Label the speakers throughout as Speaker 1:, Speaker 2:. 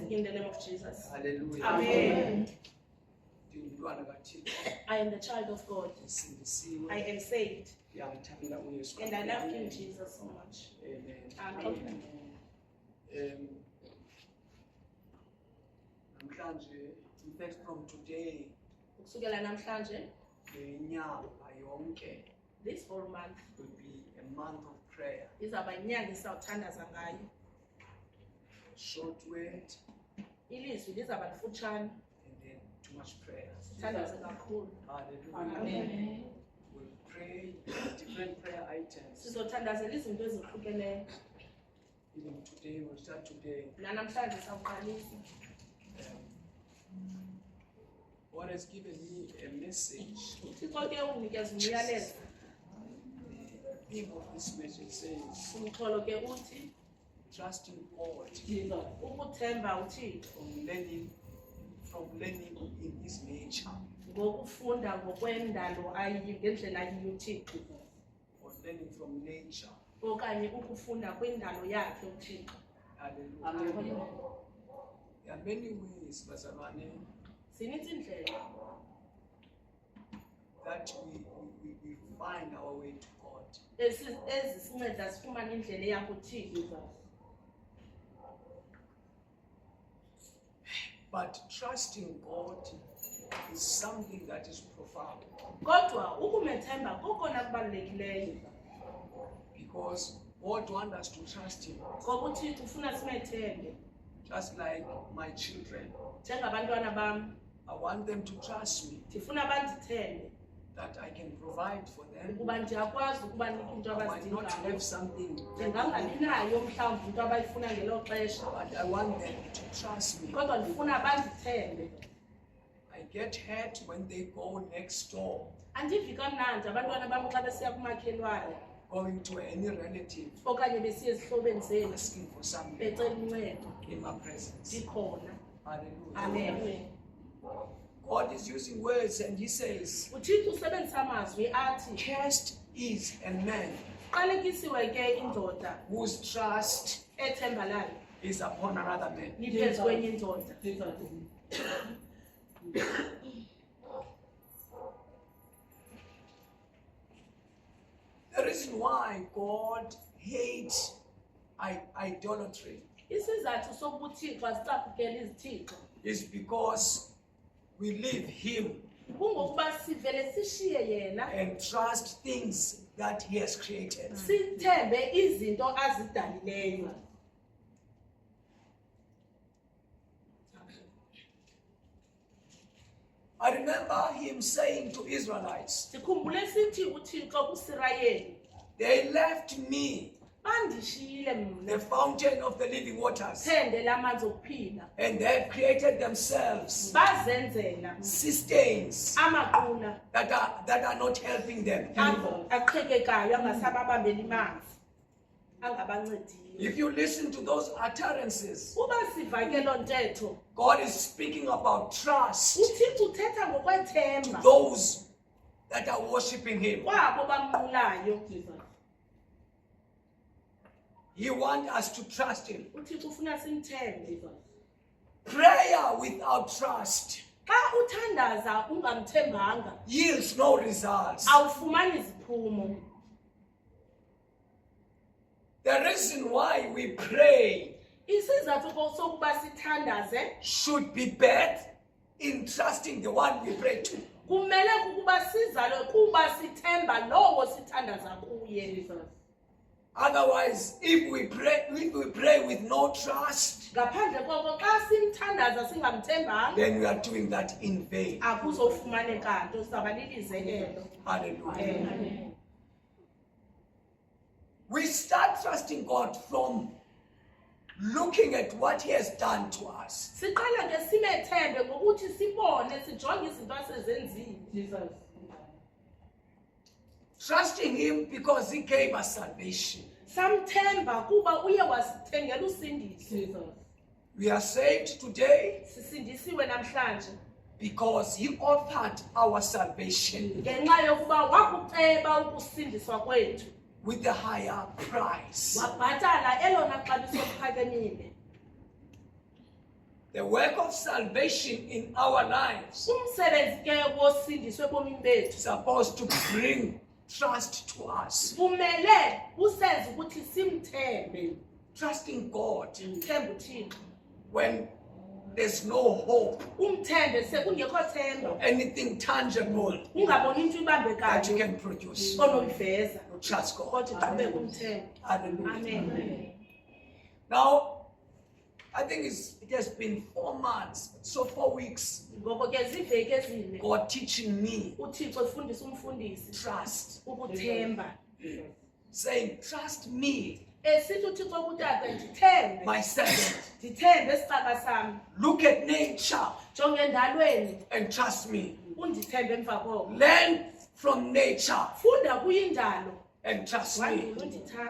Speaker 1: in the name of Jesus.
Speaker 2: Hallelujah.
Speaker 1: Amen. I am the child of God. I am saved. And I love King Jesus so much. Amen.
Speaker 2: In fact, from today,
Speaker 1: this whole month
Speaker 2: will be a month of prayer. Short word and then too much prayer. Hallelujah.
Speaker 1: Amen.
Speaker 2: We'll pray different prayer items. Even today, we'll start today. God has given me a message. The theme of this message says, trusting God from learning in His nature. Or learning from nature. Hallelujah. There are many ways, bazalwane, that we find our way to God. But trusting God is something that is profound. Because God wants us to trust Him. Just like my children. I want them to trust me. That I can provide for them. I might not have something. But I want them to trust me. I get hurt when they go next door. Going to any relative. Asking for something in my presence. Hallelujah.
Speaker 3: Amen.
Speaker 2: God is using words and He says, cursed is a man whose trust is upon another man. The reason why God hates idolatry is because we leave Him and trust things that He has created. I remember Him saying to Israelites, they left me, the fountain of the living waters, and they have created themselves systems that are not helping them anymore. If you listen to those utterances, God is speaking about trust to those that are worshiping Him. He wants us to trust Him. Prayer without trust yields no results. The reason why we pray should be birthed in trusting the one we pray to. Otherwise, if we pray with no trust, then we are doing that in vain. Hallelujah. We start trusting God from looking at what He has done to us. Trusting Him because He gave us salvation. We are saved today because He offered our salvation with a higher price. The work of salvation in our lives
Speaker 1: umsebenzi ke wosindiswe ebomini bethu
Speaker 2: is supposed to bring trust to us.
Speaker 1: kumele usenze ukuthi simthembe
Speaker 2: Trusting God
Speaker 1: umthembe uThixo
Speaker 2: when there's no hope,
Speaker 1: umthembe sekungekho themba
Speaker 2: anything tangible
Speaker 1: ungaboni into
Speaker 2: that you
Speaker 1: ibambekayo
Speaker 2: can produce.
Speaker 1: onoyiveza
Speaker 2: You trust God.
Speaker 1: kodwa ugcine kumthemba
Speaker 2: Hallelujah.
Speaker 1: amen
Speaker 2: Now, I think it has been 4 months, so 4 weeks,
Speaker 1: ngoko ke ziveki ezine
Speaker 2: God teaching me
Speaker 1: uThixo efundisa umfundisi
Speaker 2: trust,
Speaker 1: ukuthemba
Speaker 2: saying, trust me,
Speaker 1: esithi uThixo kutata ndithembe
Speaker 2: my servant.
Speaker 1: ndithembe esixaka sami
Speaker 2: Look at nature
Speaker 1: jonge endalweni
Speaker 2: and trust me.
Speaker 1: undithembe emva koko
Speaker 2: Learn from nature
Speaker 1: funda kuyindalo
Speaker 2: and trust me.
Speaker 1: wandule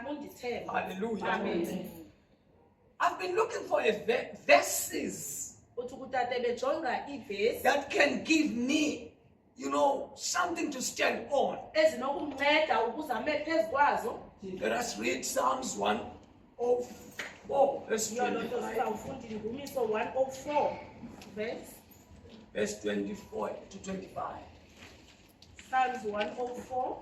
Speaker 1: undithembe
Speaker 2: Hallelujah.
Speaker 1: amen
Speaker 2: I've been looking for verses
Speaker 1: uthi kutata bejonga ivesi
Speaker 2: that can give me, something to stand on.
Speaker 1: ezinokumnceda ukuze ame phezu kwazo
Speaker 2: Let us read Psalms 104, verse
Speaker 1: yiyo loo nto
Speaker 2: 25.
Speaker 1: sizawufunda indumiso 104
Speaker 2: Verse 24 to 25.
Speaker 1: Psalms 104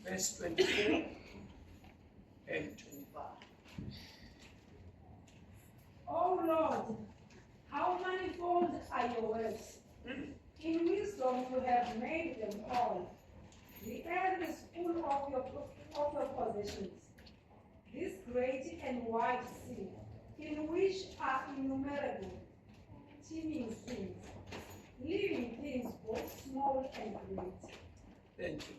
Speaker 2: Verse 24 and 25.
Speaker 3: Oh Lord, how manifold are your words. In wisdom you have made them all. The earth is full of your possessions. This great and wide sea, in which are innumerable teeming things, living things both small and great.
Speaker 2: Thank you.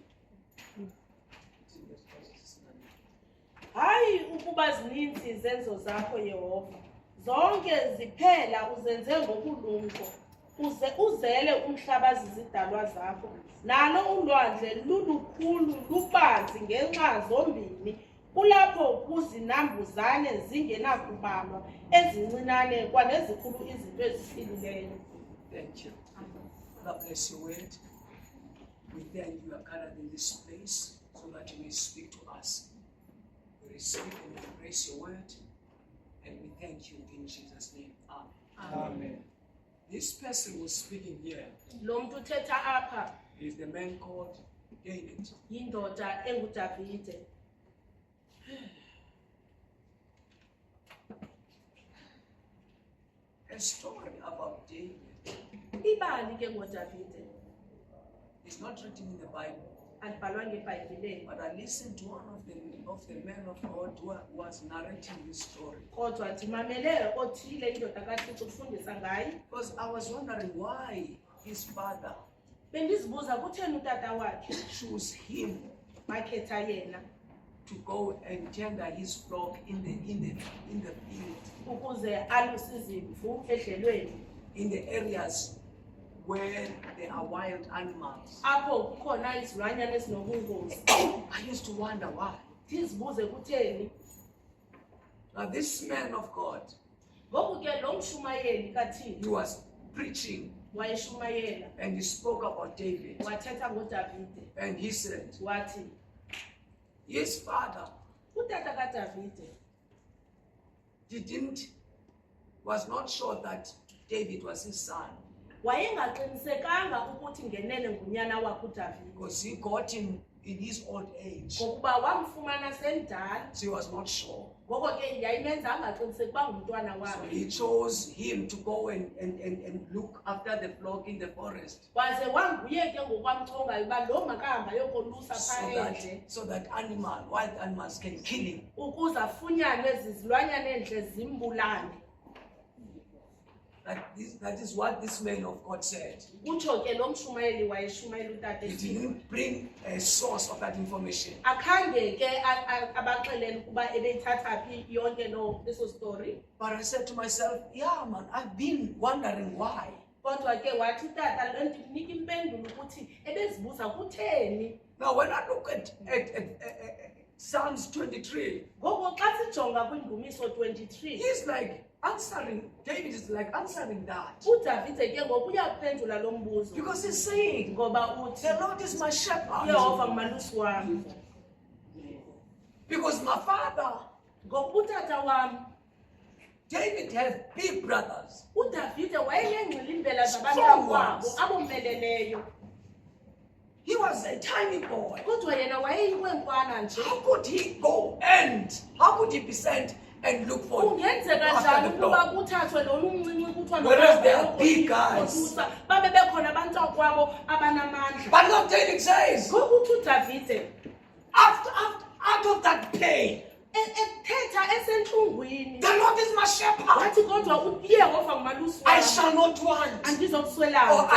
Speaker 1: hayi ukuba zininzi izenzo zakho Yehova zonke ziphela uzenze ngobulumko uzele umhlaba zizidalwa zakho nalo ulwandle lulukhulu lubanzi ngenxa zombini kulapho kuzinambuzane zingenakubalwa ezincinane kwanezikhulu izinto eziphilileyo.
Speaker 2: Thank you. God bless your word. We thank you are gathered in this place so that you may speak to us. We receive and embrace your word, and we thank you in Jesus' name. Amen.
Speaker 1: Amen.
Speaker 2: This person who was speaking here
Speaker 1: Lo muntu uthetha apha
Speaker 2: is the man called David.
Speaker 1: yindoda enguDavide.
Speaker 2: A story about David
Speaker 1: Ibali ke ngoDavide
Speaker 2: is not written in the Bible,
Speaker 1: alibhalwanga eBhayibhelini
Speaker 2: but I listened to one of the men of God who was narrating this story.
Speaker 1: kodwa ndimamele othile indoda kaThixo ufundisa ngayo.
Speaker 2: Because I was wondering why his father
Speaker 1: Bendizibuza kutheni utata wakhe
Speaker 2: chose him
Speaker 1: wakhetha yena
Speaker 2: to go and tender his flock in the field,
Speaker 1: ukuze aluse izimvu edlelweni
Speaker 2: in the areas where there are wild animals.
Speaker 1: apho kukhona izilwanyana ezinobungozi.
Speaker 2: I used to wonder why.
Speaker 1: Ndizibuze kutheni.
Speaker 2: Now this man of God,
Speaker 1: Ngoku ke lo mshumayeli
Speaker 2: he
Speaker 1: kaThixo
Speaker 2: was preaching
Speaker 1: wayeshumayela
Speaker 2: and he spoke about David,
Speaker 1: wathetha ngoDavide
Speaker 2: and he said
Speaker 1: wathi
Speaker 2: his father
Speaker 1: utata kaDavide
Speaker 2: was not sure that David was his son,
Speaker 1: wayengaqinisekanga ukuthi ngenene ngunyana wakhe uDavide
Speaker 2: because he got him in his old age,
Speaker 1: ngokuba wamfumana semdala
Speaker 2: so he was not sure.
Speaker 1: ngoko ke yayimenza angaqiniseki uba ngumntwana
Speaker 2: So
Speaker 1: wakhe
Speaker 2: he chose him to go and look after the flock in the forest,
Speaker 1: waze wanguye ke ngokwamchongayo uba lo makahamba yokolusa phandle
Speaker 2: so that wild animals can kill him.
Speaker 1: ukuze afunyanwe zizilwanyana endle zimbulale.
Speaker 2: That is what this man of God said.
Speaker 1: Kutsho ke lo mshumayeli wayeshumayela utata
Speaker 2: He
Speaker 1: esithi
Speaker 2: didn't bring a source of that information.
Speaker 1: akhange ke abaxelele ukuba ebeyithatha phi yonke eso story.
Speaker 2: But I said to myself, yeah, man, I've been wondering why.
Speaker 1: Kodwa ke wathi utata le nto inika impendulo ukuthi ebezibuza kutheni.
Speaker 2: Now, when I look at Psalms 23,
Speaker 1: Ngoko xa sijonga kwindumiso 23
Speaker 2: he's like answering, David is like answering that.
Speaker 1: uDavide ke ngoku uyaphendula lo mbuzo
Speaker 2: Because he's saying,
Speaker 1: ngoba uthi
Speaker 2: the Lord is my shepherd.
Speaker 1: Yehova ngumalusi wami.
Speaker 2: Because my father
Speaker 1: ngokutata wami
Speaker 2: David has big brothers.
Speaker 1: uDavide wayenengcilimbela zabantakwabo abomeleleyo.
Speaker 2: He was a tiny boy.
Speaker 1: Kodwa yena wayeyinkwenkwana nje.
Speaker 2: How could he go and how could he be sent and look for
Speaker 1: Kungenzeka njani ukuba kuthathwe lo umncinci kuthiwa
Speaker 2: whereas they are big guys?
Speaker 1: babe bekhona abantakwabo abanamandla.
Speaker 2: But not David says,
Speaker 1: Ngokuthi uDavide
Speaker 2: out of that pain,
Speaker 1: ethetha esenhlungwini.
Speaker 2: the Lord is my shepherd.
Speaker 1: Wathi kodwa uYehova ngumalusi
Speaker 2: I
Speaker 1: wami.
Speaker 2: shall not want.
Speaker 1: Andizokuswela.
Speaker 2: Or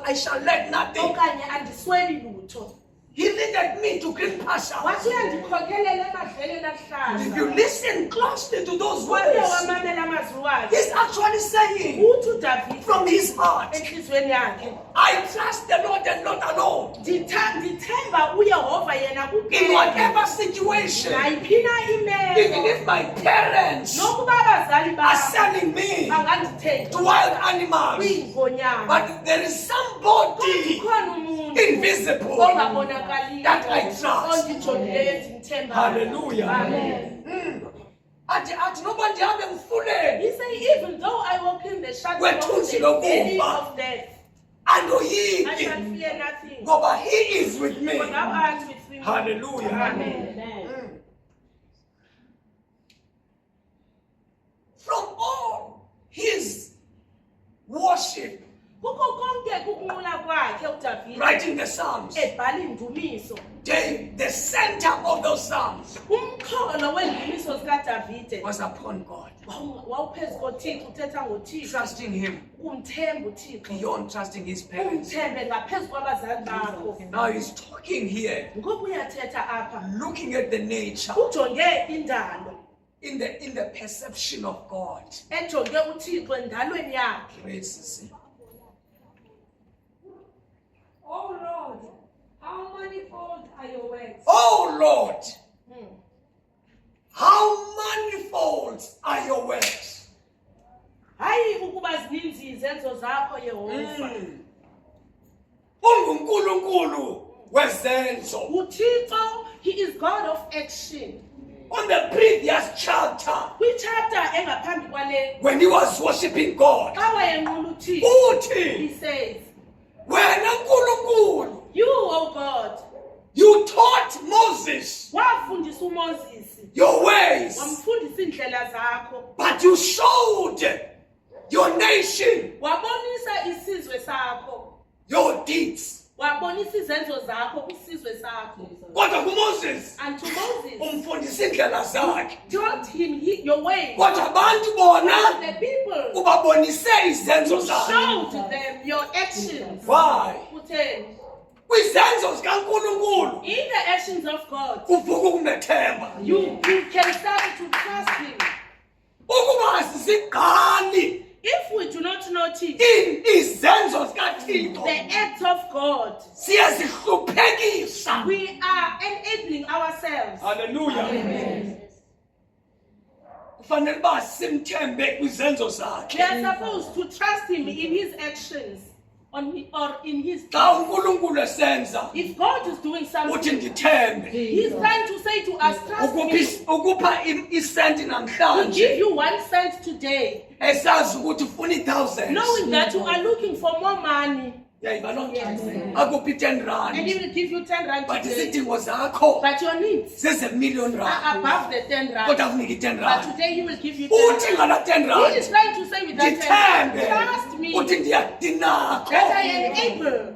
Speaker 2: I shall let nothing.
Speaker 1: Okanye andisweli lutho.
Speaker 2: He leaded me to green pastures.
Speaker 1: Wathi uyandikhokhelela emadleleni aluhlaza.
Speaker 2: If you listen closely to those
Speaker 1: Uye
Speaker 2: words,
Speaker 1: wamamela amazwi wakhe.
Speaker 2: he's actually saying
Speaker 1: Uthi uDavide
Speaker 2: from his heart,
Speaker 1: enhlizweni yakhe.
Speaker 2: I trust the Lord and not alone.
Speaker 1: Ndithemba uYehova yena
Speaker 2: In
Speaker 1: kuphela.
Speaker 2: whatever situation,
Speaker 1: Nayiphina
Speaker 2: even
Speaker 1: imeko.
Speaker 2: if my parents
Speaker 1: Nokuba abazali
Speaker 2: are
Speaker 1: bami
Speaker 2: selling me
Speaker 1: bangandithenga
Speaker 2: to wild animals,
Speaker 1: kwiingonyama.
Speaker 2: but there is somebody
Speaker 1: Kukhona umuntu
Speaker 2: invisible
Speaker 1: ongabonakaliyo
Speaker 2: that I trust.
Speaker 1: ondijongileyo ndimthembayo.
Speaker 2: Hallelujah.
Speaker 1: Amen.
Speaker 2: Athi nobody hambe mfuleni
Speaker 1: He said, even though I walk in the shadow of
Speaker 2: Wethunzi
Speaker 1: the valley
Speaker 2: lokufa.
Speaker 1: of death,
Speaker 2: andoyiki
Speaker 1: I shall fear nothing.
Speaker 2: ngoba he is with me.
Speaker 1: For thou art with me.
Speaker 2: Hallelujah.
Speaker 1: Amen.
Speaker 2: From all his worship,
Speaker 1: Kukho konke kukunqula kwakhe uDavide
Speaker 2: writing the Psalms,
Speaker 1: ebhala indumiso.
Speaker 2: the center of those Psalms
Speaker 1: Umxholo wendumiso zikaDavide
Speaker 2: was upon God.
Speaker 1: wawuphezu koThixo, uthetha ngoThixo,
Speaker 2: Trusting him
Speaker 1: umthemba uThixo,
Speaker 2: beyond trusting his parents.
Speaker 1: umthembe ngaphezu kwabazali bakho.
Speaker 2: Now he's talking here,
Speaker 1: Ngoku uyathetha apha
Speaker 2: looking at the nature,
Speaker 1: ujonge indalo,
Speaker 2: in the perception of God.
Speaker 1: ejonge uThixo endalweni yakhe.
Speaker 2: Praise him.
Speaker 3: Oh Lord, how manifold are your works?
Speaker 2: Oh Lord, how manifold are your works.
Speaker 1: Hayi ukuba zininzi izenzo zakho Yehova.
Speaker 2: UNgunkulunkulu wezenzo.
Speaker 1: uThixo, he is God of action.
Speaker 2: On the previous chapter,
Speaker 1: Kwi-chapter engaphambi kwale,
Speaker 2: when he was worshiping God,
Speaker 1: xa wayenqula uThixo, he
Speaker 2: uthi
Speaker 1: says,
Speaker 2: wena nkulunkulu,
Speaker 1: you, O God,
Speaker 2: you taught Moses
Speaker 1: wafundisa uMoses,
Speaker 2: your ways,
Speaker 1: wamfundisa indlela zakho,
Speaker 2: but you showed your nation
Speaker 1: wabonisa isizwe sakho,
Speaker 2: your deeds.
Speaker 1: wabonisa izenzo zakho kwisizwe sakho.
Speaker 2: Kodwa kuMoses
Speaker 1: And to Moses,
Speaker 2: umfundisa indlela zakhe.
Speaker 1: taught him your way.
Speaker 2: Kodwa abantu bona
Speaker 1: The people
Speaker 2: ubabonise izenzo zakhe.
Speaker 1: showed them your actions.
Speaker 2: Why?
Speaker 1: Kutheni?
Speaker 2: Kwizenzo zikaNkulunkulu
Speaker 1: In the actions of God,
Speaker 2: uvuka ukumethemba.
Speaker 1: you can start to trust him.
Speaker 2: Ukuba sisigqali
Speaker 1: If we do not notice
Speaker 2: izenzo zikaThixo,
Speaker 1: the acts of God,
Speaker 2: siyazihluphekisa.
Speaker 1: we are enabling ourselves.
Speaker 2: Hallelujah.
Speaker 1: Amen.
Speaker 2: Kufanele ba simthembe kwizenzo
Speaker 1: We
Speaker 2: zakhe.
Speaker 1: are supposed to trust him in his actions or in his
Speaker 2: Xa
Speaker 1: deeds.
Speaker 2: uNkulunkulu esenza,
Speaker 1: If God is doing
Speaker 2: uthi
Speaker 1: something,
Speaker 2: ndithembe.
Speaker 1: he's trying to say to us, trust me.
Speaker 2: Ukupha isenti
Speaker 1: We give
Speaker 2: namhlanje
Speaker 1: you 1 cent today,
Speaker 2: esazi ukuthi ufuna i-1,000.
Speaker 1: knowing that you are looking for more money,
Speaker 2: Yayiba loo
Speaker 1: Yes.
Speaker 2: nto. Akuphi 10
Speaker 1: and he
Speaker 2: rand.
Speaker 1: will give you 10 rand
Speaker 2: But
Speaker 1: today.
Speaker 2: izidingo zakho
Speaker 1: But your needs
Speaker 2: zeze-1,000,000
Speaker 1: are
Speaker 2: rand.
Speaker 1: above the 10
Speaker 2: Kodwa
Speaker 1: rand.
Speaker 2: akuniki 10
Speaker 1: But
Speaker 2: rand.
Speaker 1: today he will give you 10
Speaker 2: Uthi
Speaker 1: rand.
Speaker 2: ngala 10
Speaker 1: He is
Speaker 2: rand.
Speaker 1: trying to say with that 10 rand,
Speaker 2: Ndithembe.
Speaker 1: trust me
Speaker 2: Uthi ndinako.
Speaker 1: that I am able.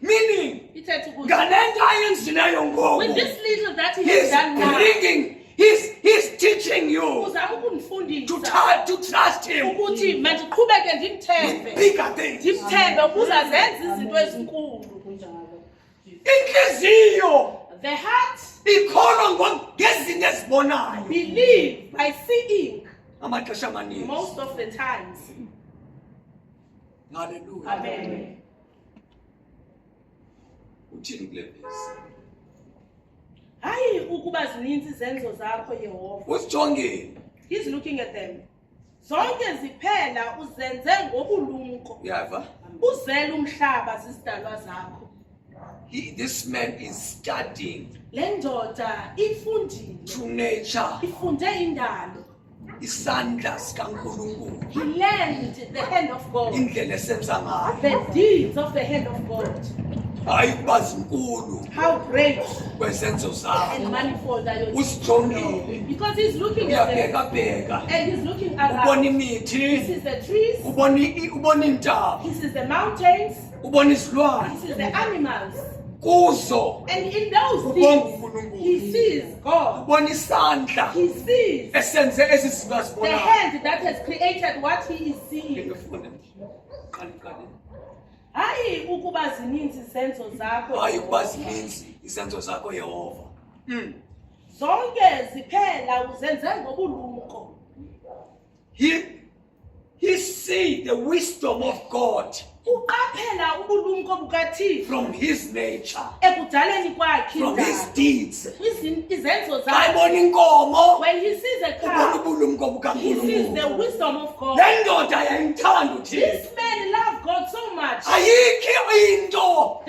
Speaker 2: Meaning,
Speaker 1: He said to God,
Speaker 2: ngale nto ayenzileyo
Speaker 1: with
Speaker 2: ngoku,
Speaker 1: this little that he has
Speaker 2: he's
Speaker 1: done now,
Speaker 2: bringing, he's teaching you
Speaker 1: uzama
Speaker 2: to
Speaker 1: ukundifundisa
Speaker 2: trust him
Speaker 1: ukuthi mandiqhubeke
Speaker 2: with
Speaker 1: ndimthembe,
Speaker 2: bigger things.
Speaker 1: ndimthembe ukuze azenze izinto ezinkulu.
Speaker 2: Inhliziyo
Speaker 1: The heart
Speaker 2: ikholwa ngezinto ezibonayo
Speaker 1: believe by seeing
Speaker 2: amaxesha amaninzi.
Speaker 1: most of the times.
Speaker 2: Hallelujah.
Speaker 1: Amen.
Speaker 2: Uthini kule verse?
Speaker 1: Hayi ukuba zininzi izenzo zakho Yehova.
Speaker 2: Usijongeni.
Speaker 1: He's looking at them. Zonke ziphela uzenze ngobulumko.
Speaker 2: Uyava?
Speaker 1: Uzele umhlaba zizidalwa zakho.
Speaker 2: this man is studying
Speaker 1: Le ndoda ifundile,
Speaker 2: through nature
Speaker 1: ifunde indalo.
Speaker 2: isandla sikaNkulunkulu,
Speaker 1: He learned the hand of God,
Speaker 2: indlela esenza ngayo,
Speaker 1: the deeds of the hand of God.
Speaker 2: hayi kuba zinkulu
Speaker 1: How great
Speaker 2: kwezenzo zakho.
Speaker 1: and manifold are your deeds.
Speaker 2: Usijongile,
Speaker 1: Because he's looking at them
Speaker 2: uyabheka
Speaker 1: and he's looking
Speaker 2: ubona
Speaker 1: around. He
Speaker 2: imithi,
Speaker 1: sees the trees,
Speaker 2: ubona intaba,
Speaker 1: he sees the mountains,
Speaker 2: ubona
Speaker 1: he
Speaker 2: izilwane
Speaker 1: sees the animals.
Speaker 2: kuzo,
Speaker 1: And in those
Speaker 2: ubona
Speaker 1: things,
Speaker 2: uNkulunkulu,
Speaker 1: he sees God.
Speaker 2: ubona isandla
Speaker 1: He sees
Speaker 2: esenze ezi zinto
Speaker 1: the
Speaker 2: asibonayo.
Speaker 1: hand that has created what he is seeing.
Speaker 2: Ngifuna qala
Speaker 1: Hayi ukuba zininzi izenzo zakho.
Speaker 2: hayi kuba zininzi izenzo zakho Yehova.
Speaker 1: Zonke ziphela uzenze ngobulumko.
Speaker 2: He see the wisdom of God
Speaker 1: Uqaphela ubulumko bukaThixo
Speaker 2: from his nature,
Speaker 1: ekudaleni kwakhe
Speaker 2: from his
Speaker 1: indalo.
Speaker 2: deeds.
Speaker 1: Izenzo
Speaker 2: Xa
Speaker 1: zakhe.
Speaker 2: ebona inkomo,
Speaker 1: When he sees a
Speaker 2: ubona
Speaker 1: cow,
Speaker 2: ubulumko
Speaker 1: he sees the
Speaker 2: bukaNkulunkulu.
Speaker 1: wisdom of God.
Speaker 2: Le ndoda yayimthanda uThixo.
Speaker 1: This man loved God so much.
Speaker 2: Ayikho into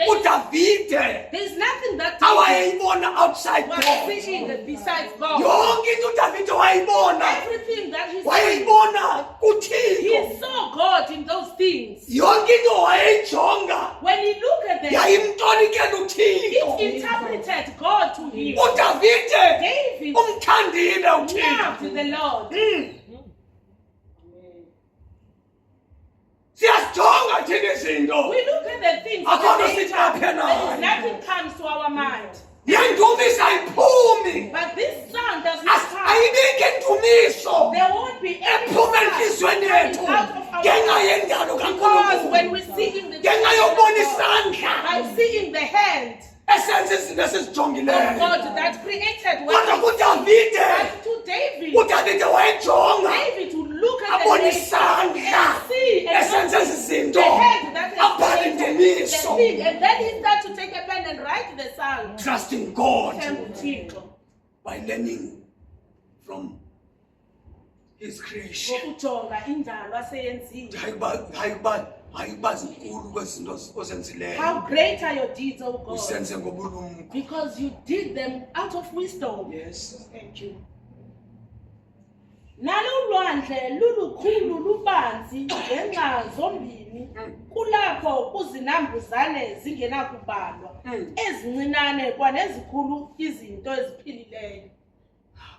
Speaker 2: uDavide
Speaker 1: There's nothing that David
Speaker 2: awayeyibona outside
Speaker 1: was
Speaker 2: God.
Speaker 1: seeing besides God.
Speaker 2: Yonke into uDavide wayibona,
Speaker 1: Everything that he saw,
Speaker 2: wayeyibona kuThixo.
Speaker 1: he saw God in those things.
Speaker 2: Yonke into wayeyijonga
Speaker 1: When he looked at them,
Speaker 2: yayimtolikela uThixo.
Speaker 1: it interpreted God to him.
Speaker 2: uDavide
Speaker 1: David
Speaker 2: umthandile uThixo.
Speaker 1: loved the Lord.
Speaker 2: Siyazijonga thina izinto.
Speaker 1: We look at the things
Speaker 2: Akho nto
Speaker 1: in the nature,
Speaker 2: siqaphe nayo.
Speaker 1: and nothing comes to our mind.
Speaker 2: Yendumiso ayiphumi.
Speaker 1: But this sound does not come.
Speaker 2: Ayibike indumiso
Speaker 1: There won't be any
Speaker 2: ephuma
Speaker 1: sound
Speaker 2: enhliziyweni
Speaker 1: coming
Speaker 2: yethu
Speaker 1: out of our
Speaker 2: ngenxa
Speaker 1: mouth.
Speaker 2: yendalo
Speaker 1: Because when
Speaker 2: kaNkulunkulu,
Speaker 1: we see in the
Speaker 2: ngenxa yokubona isandla
Speaker 1: by seeing the hand
Speaker 2: esenza izinto
Speaker 1: of
Speaker 2: esizijongileyo.
Speaker 1: God that created
Speaker 2: Kodwa
Speaker 1: what
Speaker 2: kuDavide,
Speaker 1: but to David,
Speaker 2: uDavide wayejonga
Speaker 1: David would look at the
Speaker 2: abona
Speaker 1: nature
Speaker 2: isandla
Speaker 1: and see and
Speaker 2: esenza
Speaker 1: notice
Speaker 2: ezi zinto,
Speaker 1: the hand that has
Speaker 2: abhale
Speaker 1: created the
Speaker 2: indumiso.
Speaker 1: thing, and then he started to take a pen and write the psalm.
Speaker 2: Trusting God
Speaker 1: Thembu
Speaker 2: by learning from his creation.
Speaker 1: ngokujonga indalo aseyenzile.
Speaker 2: Hayi kuba zinkulu kwezinto ozenzileyo,
Speaker 1: How great are your deeds, O God,
Speaker 2: usenze ngobulumko.
Speaker 1: because you did them out of wisdom.
Speaker 2: Yes.
Speaker 1: Thank you. Nalo ulwandle lulukhulu lubanzi ngenxa zombini, kulapho kuzinambuzane zingenakubalwa, ezincinane kwanezikhulu izinto eziphilileyo.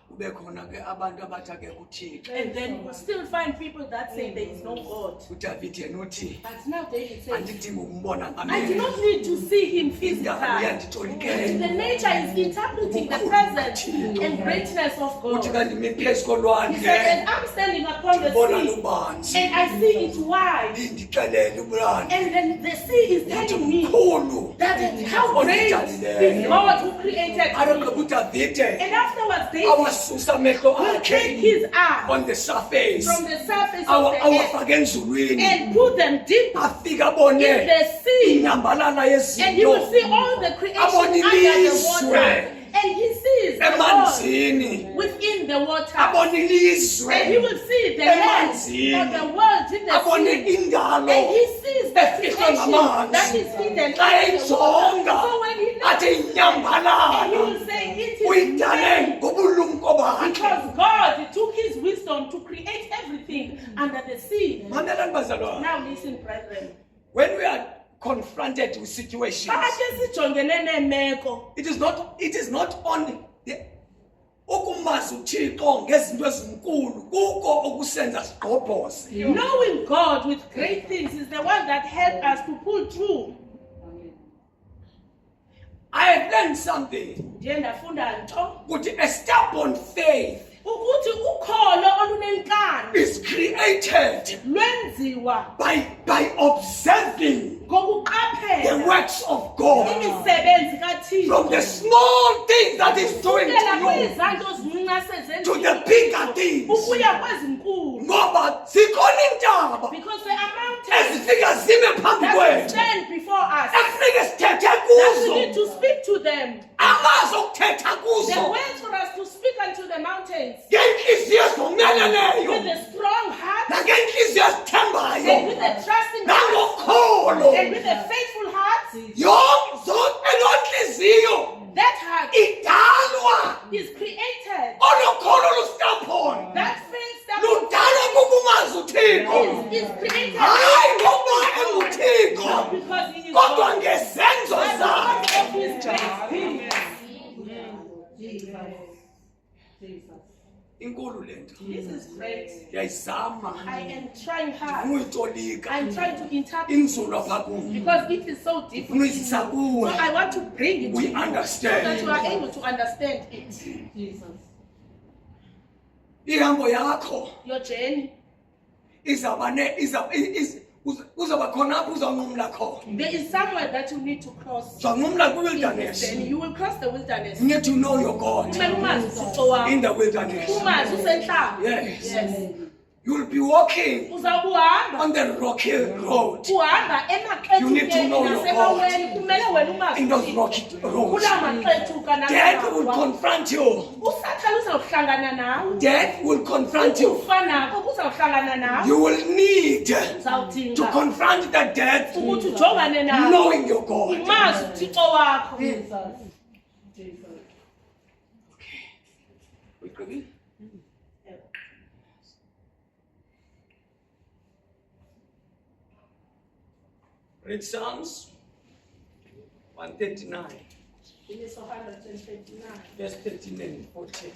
Speaker 2: Kube khona ke abantu abathi akekho uThixo.
Speaker 1: And then we still find people that say there is no God.
Speaker 2: uDavide yena uthi
Speaker 1: But now David says,
Speaker 2: andidingi ukumbona
Speaker 1: I do
Speaker 2: ngamehlo,
Speaker 1: not need to see him
Speaker 2: indalo
Speaker 1: physically.
Speaker 2: iyanditolikela.
Speaker 1: The nature is interpreting the presence and greatness of
Speaker 2: Uthi
Speaker 1: God.
Speaker 2: kanti imi phezu
Speaker 1: He said,
Speaker 2: kolwandle
Speaker 1: and I'm standing upon the
Speaker 2: ndibona
Speaker 1: sea,
Speaker 2: lubanzi,
Speaker 1: and I see it wide.
Speaker 2: lindixelele ulwandle
Speaker 1: And then the sea is
Speaker 2: uthi
Speaker 1: telling me
Speaker 2: mkhulu.
Speaker 1: that is how great is God who created
Speaker 2: Arogqiba
Speaker 1: me.
Speaker 2: uDavide
Speaker 1: And afterwards, David
Speaker 2: awasusa amehlo
Speaker 1: will take
Speaker 2: akhe
Speaker 1: his eyes
Speaker 2: on the surface,
Speaker 1: from the surface of the earth
Speaker 2: awafaka enzulwini,
Speaker 1: and put them deep
Speaker 2: afika
Speaker 1: in
Speaker 2: abone
Speaker 1: the sea.
Speaker 2: inyambalala
Speaker 1: And you will
Speaker 2: yezinto
Speaker 1: see all the creation
Speaker 2: Abone
Speaker 1: under the
Speaker 2: ilizwe.
Speaker 1: water. And he sees the world
Speaker 2: emanzini,
Speaker 1: within the water.
Speaker 2: abone
Speaker 1: And he
Speaker 2: ilizwe,
Speaker 1: will see the land
Speaker 2: Emanzini.
Speaker 1: of the world in the
Speaker 2: abone
Speaker 1: sea.
Speaker 2: indalo
Speaker 1: And he sees the
Speaker 2: efihlwe
Speaker 1: creation
Speaker 2: ngamanzi.
Speaker 1: that is hidden
Speaker 2: Xa
Speaker 1: in the water.
Speaker 2: ejonga
Speaker 1: So when he looks,
Speaker 2: athi
Speaker 1: and he
Speaker 2: inyambalala
Speaker 1: will say, it is
Speaker 2: uyidale
Speaker 1: made
Speaker 2: ngobulumko bakhe.
Speaker 1: because God took his wisdom to create everything under the sea.
Speaker 2: Mamelani bazalwane,
Speaker 1: Now listen, brethren.
Speaker 2: when we are confronted with situations,
Speaker 1: Phakathi sijongene neemeko,
Speaker 2: it is not only the ukumazi uThixo ngezinto ezinkulu kuko okusenza sigqobhoze.
Speaker 1: knowing God with great things is the one that helps us to pull through.
Speaker 2: I have learned something.
Speaker 1: Ndiye ndafunda nto
Speaker 2: Ukuthi a stubborn faith
Speaker 1: ukuthi ukholo olunenkani
Speaker 2: is created
Speaker 1: lwenziwa
Speaker 2: by observing the
Speaker 1: ngokuqaphela
Speaker 2: works of God,
Speaker 1: imisebenzi kaThixo
Speaker 2: from the small things that He's doing
Speaker 1: kusukela
Speaker 2: to you
Speaker 1: kwizanto ezincinci
Speaker 2: to the
Speaker 1: asezenziwe
Speaker 2: bigger things.
Speaker 1: ukuya kwezinkulu.
Speaker 2: Ngoba zikhona iintaba
Speaker 1: Because there are mountains
Speaker 2: ezifika zime phambi
Speaker 1: that will
Speaker 2: kwethu,
Speaker 1: stand before us,
Speaker 2: ekufuneke sithethe
Speaker 1: that we
Speaker 2: kuzo,
Speaker 1: need to speak to them.
Speaker 2: amazwi okuthetha
Speaker 1: The
Speaker 2: kuzo
Speaker 1: words for us to speak unto the mountains
Speaker 2: ngeentliziyo
Speaker 1: with
Speaker 2: ezomeleleyo
Speaker 1: a strong heart
Speaker 2: nangeentliziyo
Speaker 1: and
Speaker 2: ezithembayo
Speaker 1: with a trusting heart
Speaker 2: nangokholo.
Speaker 1: and with a faithful heart.
Speaker 2: Zonke Inkulu lento.
Speaker 1: This is great.
Speaker 2: Ndiyayizama.
Speaker 1: I am trying hard.
Speaker 2: Nguyitolika.
Speaker 1: I'm trying to interpret
Speaker 2: Inzulu apha kum.
Speaker 1: because it is so difficult.
Speaker 2: Ngiyisisa
Speaker 1: So
Speaker 2: kuwe.
Speaker 1: I want to bring it to
Speaker 2: We
Speaker 1: you
Speaker 2: understand.
Speaker 1: so that you are able to understand it.
Speaker 2: Ihambo yakho
Speaker 1: Your journey.
Speaker 2: uzaba khona apho uzanqumla khona.
Speaker 1: There is somewhere that you need to cross.
Speaker 2: Uzanqumla
Speaker 1: In this
Speaker 2: kwi-wilderness.
Speaker 1: journey. You will cross the wilderness.
Speaker 2: You need to know your God
Speaker 1: Kumele umazi uThixo wakho.
Speaker 2: in the wilderness.
Speaker 1: Umazi usenhlamba.
Speaker 2: Yes.
Speaker 1: Yes.
Speaker 2: You will be walking
Speaker 1: Uzawube uhamba.
Speaker 2: on the rocky road.
Speaker 1: Uhamba
Speaker 2: You need to know your
Speaker 1: nasemaweni kumele wena umazi
Speaker 2: In those
Speaker 1: uThixo.
Speaker 2: rocky roads.
Speaker 1: Kula maqethuka
Speaker 2: Death will
Speaker 1: nalapha.
Speaker 2: confront you.
Speaker 1: Usathane uzawuhlangana nawe.
Speaker 2: Death will confront you.
Speaker 1: Ukufa nakho kuzawuhlangana nawe.
Speaker 2: You will need to
Speaker 1: Uzawudinga
Speaker 2: confront that death
Speaker 1: ukuthi ujongane nawe.
Speaker 2: knowing your God.
Speaker 1: Umazi uThixo wakho.
Speaker 2: Ugqibile? Read Psalms 139,
Speaker 1: It is 129.
Speaker 2: verse 13 and 14.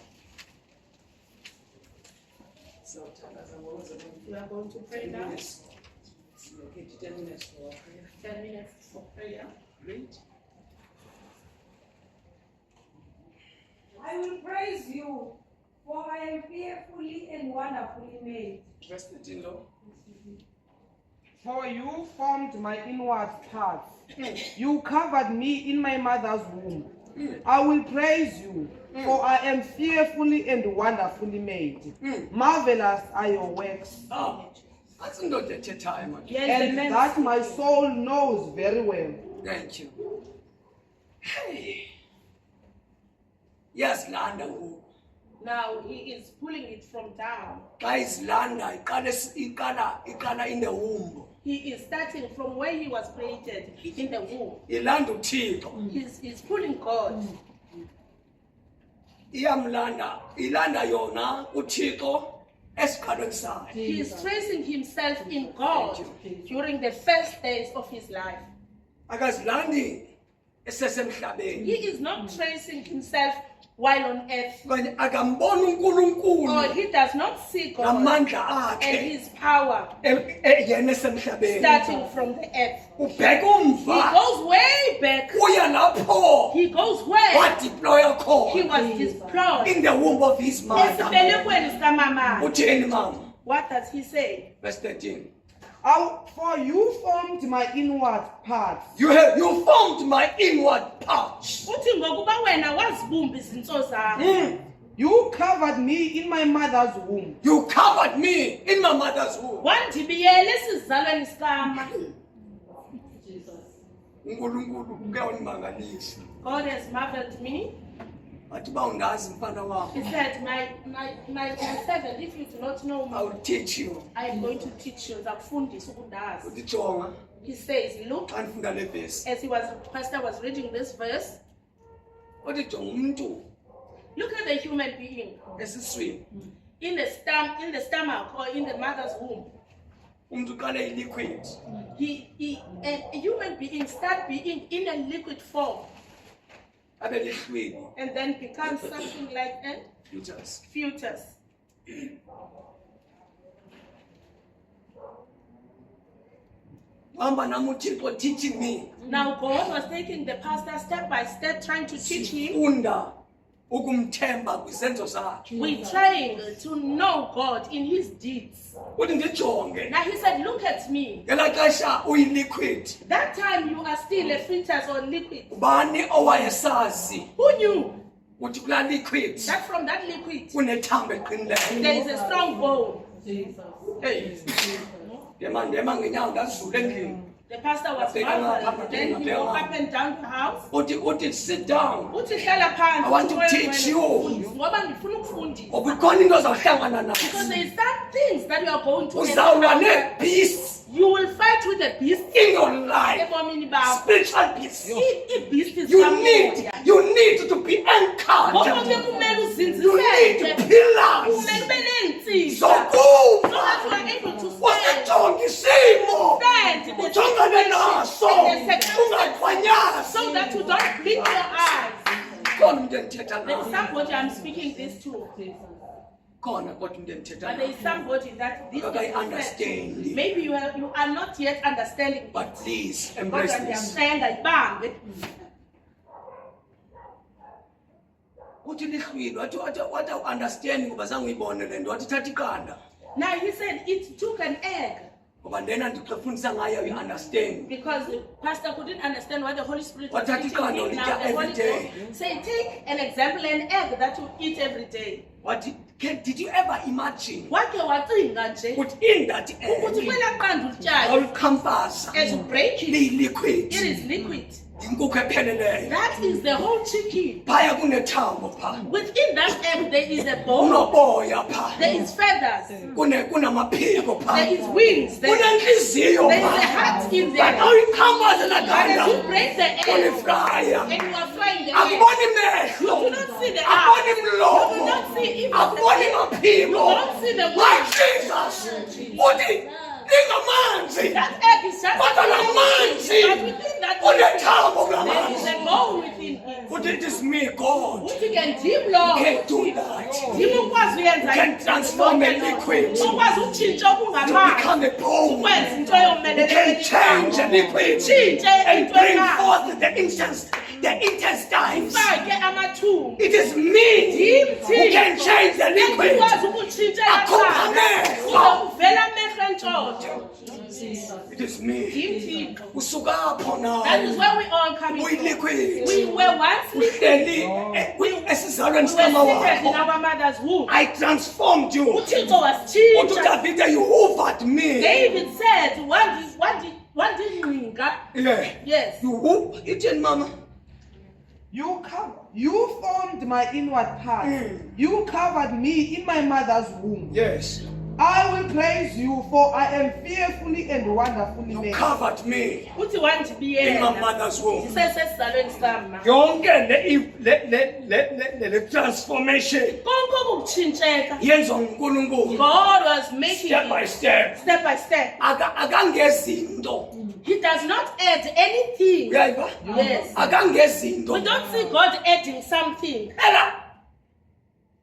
Speaker 1: We are going to pray now.
Speaker 2: 10 minutes for prayer.
Speaker 1: 10 minutes for prayer.
Speaker 2: Read.
Speaker 3: I will praise you, for I am fearfully and wonderfully made.
Speaker 2: Verse 13, Lord.
Speaker 4: For you formed my inward parts. You covered me in my mother's womb. I will praise you, for I am fearfully and wonderfully made. Marvelous are your works,
Speaker 2: That's not the time.
Speaker 1: Yes, the
Speaker 4: and
Speaker 1: man.
Speaker 4: that my soul knows very well.
Speaker 2: Thank you. Hey. Yes, Landa.
Speaker 1: Now he is pulling it from down.
Speaker 2: Guys, Landa, ikala in the womb.
Speaker 1: He is starting from where he was created in the womb.
Speaker 2: Ilanda uThixo.
Speaker 1: He's pulling God.
Speaker 2: Iyamlanda, ilanda yona uThixo esikhalweni sakhe.
Speaker 1: He is tracing himself in God during the first days of his life.
Speaker 2: Akazilandi esesemhlabeni.
Speaker 1: He is not tracing himself while on earth.
Speaker 2: Kanye akambona
Speaker 1: Or
Speaker 2: uNkulunkulu
Speaker 1: he does not see God
Speaker 2: ngamandla
Speaker 1: and
Speaker 2: akhe
Speaker 1: his power
Speaker 2: yena esemhlabeni.
Speaker 1: starting from the earth.
Speaker 2: Ubheka
Speaker 1: He
Speaker 2: umva
Speaker 1: goes way back.
Speaker 2: uya lapho
Speaker 1: He goes where
Speaker 2: wadeploya
Speaker 1: he
Speaker 2: khona
Speaker 1: was deployed.
Speaker 2: in the womb of his mother.
Speaker 1: Esibelekweni sikamama.
Speaker 2: Uthini mama?
Speaker 1: What does he say?
Speaker 2: Verse 13.
Speaker 4: For you formed my inward parts.
Speaker 2: You formed my inward parts.
Speaker 1: Uthi ngokuba wena wazibumba izinso zami.
Speaker 4: You covered me in my mother's womb.
Speaker 2: You covered me in my mother's womb.
Speaker 1: Wandibiyela esizalweni sikama.
Speaker 2: uNkulunkulu uke wanimangalisa.
Speaker 1: God has marveled me.
Speaker 2: Athi ba ungazi mfana wami.
Speaker 1: He said, my servant, if you do not know
Speaker 2: I
Speaker 1: me,
Speaker 2: will teach you.
Speaker 1: I am going to teach you. Zakufundisa ukundazi.
Speaker 2: Uthi jonga
Speaker 1: He says, look,
Speaker 2: xa nifunda le verse.
Speaker 1: as Pastor was reading this verse,
Speaker 2: Uthi jonga umuntu
Speaker 1: look at the human being
Speaker 2: esiswini.
Speaker 1: in the stomach or in the mother's womb.
Speaker 2: Umuntu uqale iliquid.
Speaker 1: A human being start being in a liquid form
Speaker 2: Abe lihlwini.
Speaker 1: and then becomes something like a
Speaker 2: Fetus.
Speaker 1: fetus.
Speaker 2: Hamba nami uThixo teaching me.
Speaker 1: Now God was taking the pastor step by step, trying to teach him.
Speaker 2: Funda ukumthemba kwizenzo zakhe.
Speaker 1: We're trying to know God in his deeds.
Speaker 2: Uthi ndijonge.
Speaker 1: Now he said, look at me.
Speaker 2: Ngela xesha uyiliquid.
Speaker 1: That time you are still a fetus or liquid.
Speaker 2: Ubani owayesazi
Speaker 1: Who knew
Speaker 2: uthi kula liquid
Speaker 1: that from that liquid
Speaker 2: kunethambo eqinileyo.
Speaker 1: there is a strong bone?
Speaker 2: Hey. Ndema ngenyawo ndazula endlini.
Speaker 1: The pastor was marveled. Then he walked up and down the house.
Speaker 2: Uthi sit down.
Speaker 1: Uthi hlala phansi.
Speaker 2: I want to teach you.
Speaker 1: Ngoba ngifuna ukufundisa.
Speaker 2: Ngoba ikhona into ozawuhlangana
Speaker 1: Because
Speaker 2: nazo.
Speaker 1: there is some things that you are going to
Speaker 2: Uzawulwa
Speaker 1: encounter.
Speaker 2: nee-beasts
Speaker 1: You will fight with the beast
Speaker 2: in your life.
Speaker 1: ebomini bakho.
Speaker 2: Spiritual beasts.
Speaker 1: I-beast is
Speaker 2: You need to be anchored.
Speaker 1: kumele
Speaker 2: You need
Speaker 1: uzinziseke.
Speaker 2: pillars.
Speaker 1: Kumele ube nensika. So
Speaker 2: Zokuva.
Speaker 1: that you are able to stand.
Speaker 2: Usijonge isimo.
Speaker 1: Stand.
Speaker 2: Ujongane naso. Ungathwanywa
Speaker 1: so that you don't blink your eyes. There is somebody I'm speaking this to. But there is somebody that this is
Speaker 2: understand.
Speaker 1: maybe you are not yet understanding.
Speaker 2: But please embrace this. Uthi lihlwile wathi understanding ngoba zange uyibone le nto wathi thatha iqanda.
Speaker 1: Now he said it took an egg.
Speaker 2: Ngoba ndena ndixefundisa ngayo you understand.
Speaker 1: Because the pastor couldn't understand what the Holy Spirit was
Speaker 2: Wathatha
Speaker 1: teaching
Speaker 2: iqanda
Speaker 1: him. Now
Speaker 2: ulitya
Speaker 1: the Holy
Speaker 2: every day.
Speaker 1: Ghost say take an example, an egg that you eat every day.
Speaker 2: Did you ever imagine
Speaker 1: Wake wacinga nje
Speaker 2: ukuthi in that egg
Speaker 1: ukuthi kwela qanda ulityayo
Speaker 2: all compass
Speaker 1: as you break it,
Speaker 2: liquid
Speaker 1: it is liquid.
Speaker 2: inkukhu epheleleyo
Speaker 1: That is the whole chicken.
Speaker 2: phaya kunethambo pha
Speaker 1: Within that egg there is a bone,
Speaker 2: kunoboya pha
Speaker 1: there is feathers,
Speaker 2: kunamaphiko pha
Speaker 1: there is wings, there is
Speaker 2: kunentliziyo
Speaker 1: a
Speaker 2: pha
Speaker 1: heart in
Speaker 2: but
Speaker 1: there.
Speaker 2: awuyiqhambaza laa
Speaker 1: But as
Speaker 2: qanda
Speaker 1: you break the egg
Speaker 2: kunefraya
Speaker 1: and you are frying the egg,
Speaker 2: akuboni
Speaker 1: you
Speaker 2: mehlo
Speaker 1: do not see the
Speaker 2: akuboni
Speaker 1: eyes, you do
Speaker 2: mlomo
Speaker 1: not see even
Speaker 2: akuboni
Speaker 1: the
Speaker 2: maphiko
Speaker 1: you don't see the
Speaker 2: my
Speaker 1: wings.
Speaker 2: Jesus uthi lingamanzi
Speaker 1: That egg is just
Speaker 2: Kodwa la manzi
Speaker 1: but within that
Speaker 2: kunethambo kulaa
Speaker 1: there is
Speaker 2: manzi
Speaker 1: a bone within it.
Speaker 2: uthi it is me God
Speaker 1: Uthi ke ndim lo
Speaker 2: can do that
Speaker 1: ndim ukwazi uyenza
Speaker 2: can transform a liquid
Speaker 1: ukwazi utshintsha
Speaker 2: to
Speaker 1: okungamanzi
Speaker 2: become a bone
Speaker 1: ukwenza into
Speaker 2: can
Speaker 1: yomeleleyo
Speaker 2: change a liquid
Speaker 1: Tshintshe
Speaker 2: and
Speaker 1: into
Speaker 2: bring
Speaker 1: emanzi.
Speaker 2: forth the intestines.
Speaker 1: Fake amathumbu
Speaker 2: It is me who can change the liquid.
Speaker 1: ukwazi ukutshintsha
Speaker 2: Akhupha amehlo.
Speaker 1: uvela amehlo entshontsho
Speaker 2: It is me.
Speaker 1: ndim Thixo.
Speaker 2: Usuka apho
Speaker 1: That is
Speaker 2: nawe
Speaker 1: where we all come
Speaker 2: uyi-liquid.
Speaker 1: We were once liquid.
Speaker 2: Uhleli esizalweni
Speaker 1: We were
Speaker 2: sikama
Speaker 1: seated in
Speaker 2: wakho.
Speaker 1: our mother's womb.
Speaker 2: I transformed you.
Speaker 1: uThixo
Speaker 2: Uthi
Speaker 1: wasitshintsha.
Speaker 2: uDavide, you hoovered me.
Speaker 1: David said, wandingqinga.
Speaker 2: Yeah.
Speaker 1: Yes.
Speaker 2: You hoop. Ithini mama?
Speaker 4: You formed my inward parts. You covered me in my mother's womb.
Speaker 2: Yes.
Speaker 4: I will praise you, for I am fearfully and wonderfully
Speaker 2: You
Speaker 4: made.
Speaker 2: covered me
Speaker 1: Uthi
Speaker 2: in my
Speaker 1: wandibiyela.
Speaker 2: mother's womb.
Speaker 1: Sisesesizalweni sama.
Speaker 2: Yonke le transformation
Speaker 1: Konke ukutshintsheka.
Speaker 2: yenziwa nguNkulunkulu
Speaker 1: God was making
Speaker 2: step by
Speaker 1: it
Speaker 2: step.
Speaker 1: step by step.
Speaker 2: Akangezinto.
Speaker 1: He does not add anything.
Speaker 2: Uyayiva?
Speaker 1: Yes.
Speaker 2: Akangezinto.
Speaker 1: We don't see God adding something.
Speaker 2: Ela